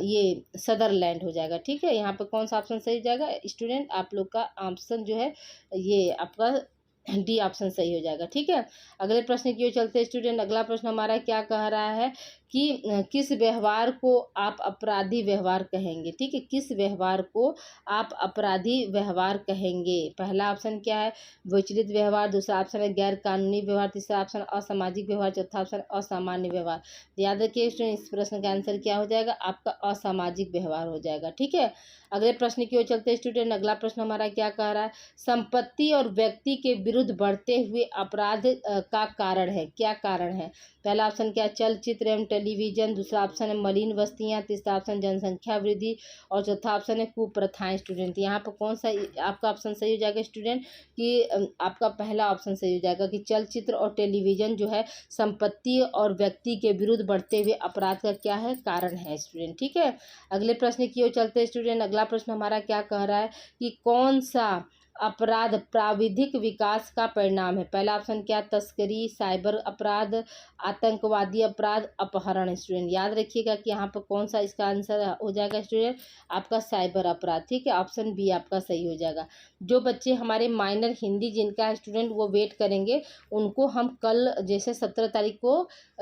ये सदरलैंड हो जाएगा। ठीक है, यहाँ पे कौन सा ऑप्शन सही हो जाएगा स्टूडेंट, आप लोग का ऑप्शन जो है ये आपका डी ऑप्शन सही हो जाएगा। ठीक है, अगले प्रश्न की ओर चलते स्टूडेंट। अगला प्रश्न हमारा क्या कह रहा है कि किस व्यवहार को आप अपराधी व्यवहार कहेंगे। ठीक है, किस व्यवहार को आप अपराधी व्यवहार कहेंगे। पहला ऑप्शन क्या है विचलित व्यवहार, दूसरा ऑप्शन है गैर कानूनी व्यवहार, तीसरा ऑप्शन असामाजिक व्यवहार, चौथा ऑप्शन असामान्य व्यवहार। याद रखिए स्टूडेंट इस प्रश्न का आंसर क्या हो जाएगा, आपका असामाजिक व्यवहार हो जाएगा। ठीक है, अगले प्रश्न की ओर चलते स्टूडेंट। अगला प्रश्न हमारा क्या कह रहा है, संपत्ति और व्यक्ति के विरुद्ध बढ़ते हुए अपराध का कारण है, क्या कारण है। पहला ऑप्शन क्या है चलचित्र एवं टेलीविजन, दूसरा ऑप्शन है मलिन बस्तियां, तीसरा ऑप्शन जनसंख्या वृद्धि, और चौथा ऑप्शन है कुप्रथाएं। स्टूडेंट यहाँ पर कौन सा आपका ऑप्शन सही हो जाएगा स्टूडेंट कि आपका पहला ऑप्शन सही हो जाएगा कि चलचित्र और टेलीविजन जो है संपत्ति और व्यक्ति के विरुद्ध बढ़ते हुए अपराध का क्या है कारण है स्टूडेंट। ठीक है, अगले प्रश्न की ओर चलते स्टूडेंट। अगला प्रश्न हमारा क्या कह रहा है कि कौन सा अपराध प्राविधिक विकास का परिणाम है। पहला ऑप्शन क्या तस्करी, साइबर अपराध, आतंकवादी अपराध, अपहरण। स्टूडेंट याद रखिएगा कि यहाँ पर कौन सा इसका आंसर हो जाएगा स्टूडेंट, आपका साइबर अपराध। ठीक है, ऑप्शन बी आपका सही हो जाएगा। जो बच्चे हमारे माइनर हिंदी जिनका है स्टूडेंट वो वेट करेंगे, उनको हम कल जैसे 17 तारीख को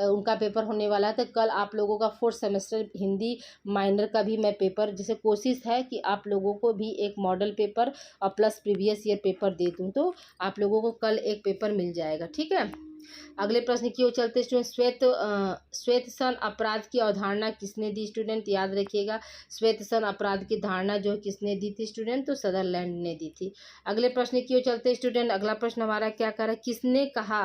उनका पेपर होने वाला है, तो कल आप लोगों का 4th सेमेस्टर हिंदी माइनर का भी मैं पेपर, जैसे कोशिश है कि आप लोगों को भी एक मॉडल पेपर और प्लस प्रीवियस ईयर पेपर दे दूं, तो आप लोगों को कल एक पेपर मिल जाएगा। ठीक है, अगले प्रश्न की ओर चलते स्टूडेंट। श्वेत सन अपराध की अवधारणा किसने दी स्टूडेंट, याद रखिएगा श्वेत सन अपराध की धारणा जो है किसने दी थी स्टूडेंट, तो सदरलैंड ने दी थी। अगले प्रश्न की ओर चलते स्टूडेंट। अगला प्रश्न हमारा क्या कर रहा है, किसने कहा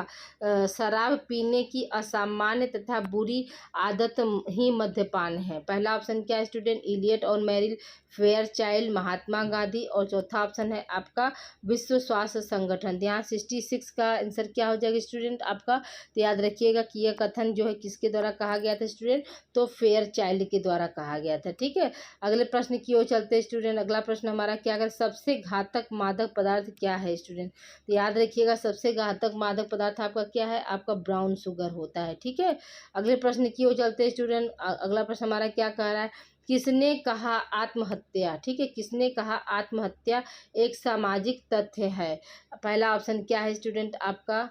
शराब पीने की असामान्य तथा बुरी आदत ही मद्यपान है। पहला ऑप्शन क्या है स्टूडेंट इलियट और मेरिल, फेयरचाइल्ड, महात्मा गांधी, और चौथा ऑप्शन है आपका विश्व स्वास्थ्य संगठन। यहाँ 66 का आंसर क्या हो जाएगा स्टूडेंट आपका, तो याद रखिएगा कि यह कथन जो है किसके द्वारा कहा गया था स्टूडेंट, तो फेयरचाइल्ड के द्वारा कहा गया था। ठीक है, अगले प्रश्न की ओर चलते स्टूडेंट। अगला प्रश्न हमारा क्या अगर सबसे घातक मादक पदार्थ क्या है स्टूडेंट, तो याद रखिएगा सबसे घातक मादक पदार्थ आपका क्या है, आपका ब्राउन शुगर होता है। ठीक है, अगले प्रश्न की ओर चलते स्टूडेंट। अगला प्रश्न हमारा क्या कह रहा है, किसने कहा आत्महत्या, ठीक है, किसने कहा आत्महत्या एक सामाजिक तथ्य है। पहला ऑप्शन क्या है स्टूडेंट आपका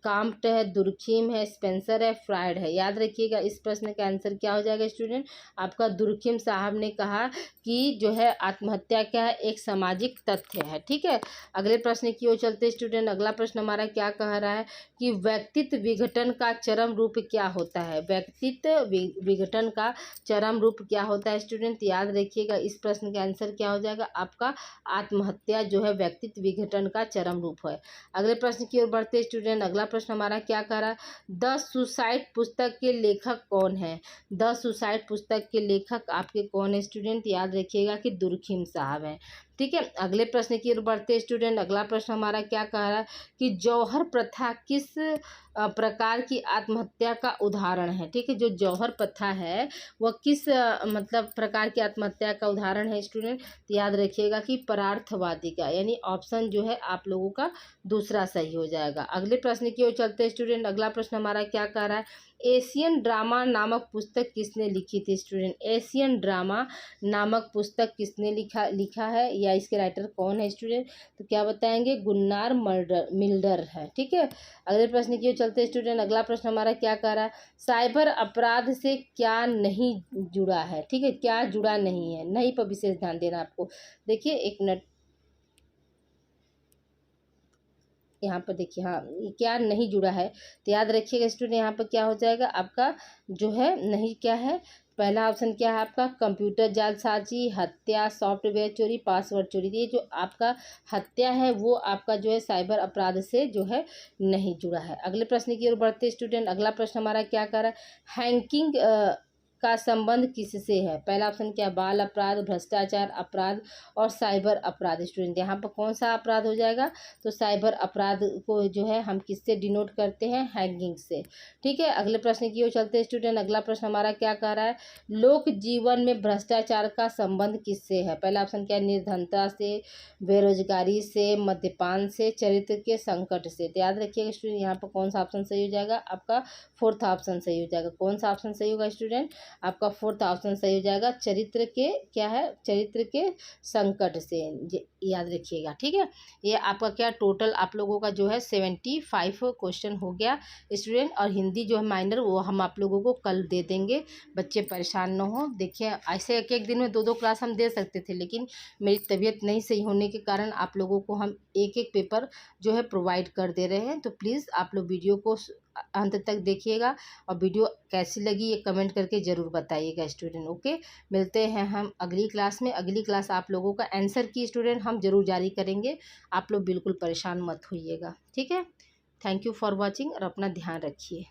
काम्ट है, दुर्खिम है, स्पेंसर है, फ्रायड है। याद रखिएगा इस प्रश्न का आंसर क्या हो जाएगा स्टूडेंट, आपका दुर्खिम साहब ने कहा कि जो है आत्महत्या क्या है एक सामाजिक तथ्य है। ठीक है, अगले प्रश्न की ओर चलते स्टूडेंट। अगला प्रश्न हमारा क्या कह रहा है कि व्यक्तित्व विघटन का चरम रूप क्या होता है। व्यक्तित्व विघटन का चरम रूप क्या होता है है स्टूडेंट, याद रखिएगा इस प्रश्न का आंसर क्या हो जाएगा आपका, आत्महत्या जो है व्यक्तित्व विघटन का चरम रूप है। अगले प्रश्न की ओर बढ़ते स्टूडेंट, अगला प्रश्न हमारा क्या कह रहा है, द सुसाइड पुस्तक के लेखक कौन है। द सुसाइड पुस्तक के लेखक आपके कौन है स्टूडेंट, याद रखिएगा कि दुर्खिम साहब हैं। ठीक है, अगले प्रश्न की ओर बढ़ते स्टूडेंट, अगला प्रश्न हमारा क्या कह रहा है कि जौहर प्रथा किस प्रकार की आत्महत्या का उदाहरण है। ठीक है, जो जौहर प्रथा है वह किस मतलब प्रकार की आत्महत्या का उदाहरण है स्टूडेंट, तो याद रखिएगा कि परार्थवादी का, यानी ऑप्शन जो है आप लोगों का दूसरा सही हो जाएगा। अगले प्रश्न की ओर चलते स्टूडेंट, अगला प्रश्न हमारा क्या कह रहा है, एशियन ड्रामा नामक पुस्तक किसने लिखी थी स्टूडेंट। एशियन ड्रामा नामक पुस्तक किसने लिखा है या इसके राइटर कौन है स्टूडेंट, तो क्या बताएंगे, गुन्नार मिल्डर है। ठीक है, अगले प्रश्न की ओर चलते स्टूडेंट, अगला प्रश्न हमारा क्या कह रहा है, साइबर अपराध से क्या नहीं जुड़ा है। ठीक है, क्या जुड़ा नहीं है, नहीं पर विशेष ध्यान देना आपको। देखिए एक मिनट, यहाँ पर देखिए, हाँ ये क्या नहीं जुड़ा है, तो याद रखिएगा स्टूडेंट यहाँ पर क्या हो जाएगा आपका जो है नहीं, क्या है पहला ऑप्शन क्या है आपका, कंप्यूटर जालसाजी, हत्या, सॉफ्टवेयर चोरी, पासवर्ड चोरी। ये जो आपका हत्या है वो आपका जो है साइबर अपराध से जो है नहीं जुड़ा है। अगले प्रश्न की ओर बढ़ते स्टूडेंट, अगला प्रश्न हमारा क्या कर रहा है, हैकिंग का संबंध किससे है। पहला ऑप्शन क्या, बाल अपराध, भ्रष्टाचार अपराध और साइबर अपराध। स्टूडेंट यहाँ पर कौन सा अपराध हो जाएगा, तो साइबर अपराध को जो है हम किससे डिनोट करते हैं, हैकिंग से। ठीक है, अगले प्रश्न की ओर चलते हैं स्टूडेंट, अगला प्रश्न हमारा क्या कह रहा है, लोक जीवन में भ्रष्टाचार का संबंध किससे है। पहला ऑप्शन क्या, निर्धनता से, बेरोजगारी से, मद्यपान से, चरित्र के संकट से। तो याद रखिएगा स्टूडेंट यहाँ पर कौन सा ऑप्शन सही हो जाएगा आपका, फोर्थ ऑप्शन सही हो जाएगा। कौन सा ऑप्शन सही होगा स्टूडेंट, आपका फोर्थ ऑप्शन सही हो जाएगा, चरित्र के, क्या है, चरित्र के संकट से, याद रखिएगा। ठीक है, ये आपका क्या टोटल आप लोगों का जो है 75 क्वेश्चन हो गया स्टूडेंट, और हिंदी जो है माइनर वो हम आप लोगों को कल दे देंगे, बच्चे परेशान न हो। देखिए ऐसे एक एक दिन में 2-2 क्लास हम दे सकते थे, लेकिन मेरी तबीयत नहीं सही होने के कारण आप लोगों को हम एक एक पेपर जो है प्रोवाइड कर दे रहे हैं। तो प्लीज़ आप लोग वीडियो को अंत तक देखिएगा, और वीडियो कैसी लगी ये कमेंट करके ज़रूर बताइएगा स्टूडेंट। ओके, मिलते हैं हम अगली क्लास में। अगली क्लास आप लोगों का आंसर की स्टूडेंट हम ज़रूर जारी करेंगे, आप लोग बिल्कुल परेशान मत होइएगा। ठीक है, थैंक यू फॉर वॉचिंग और अपना ध्यान रखिए।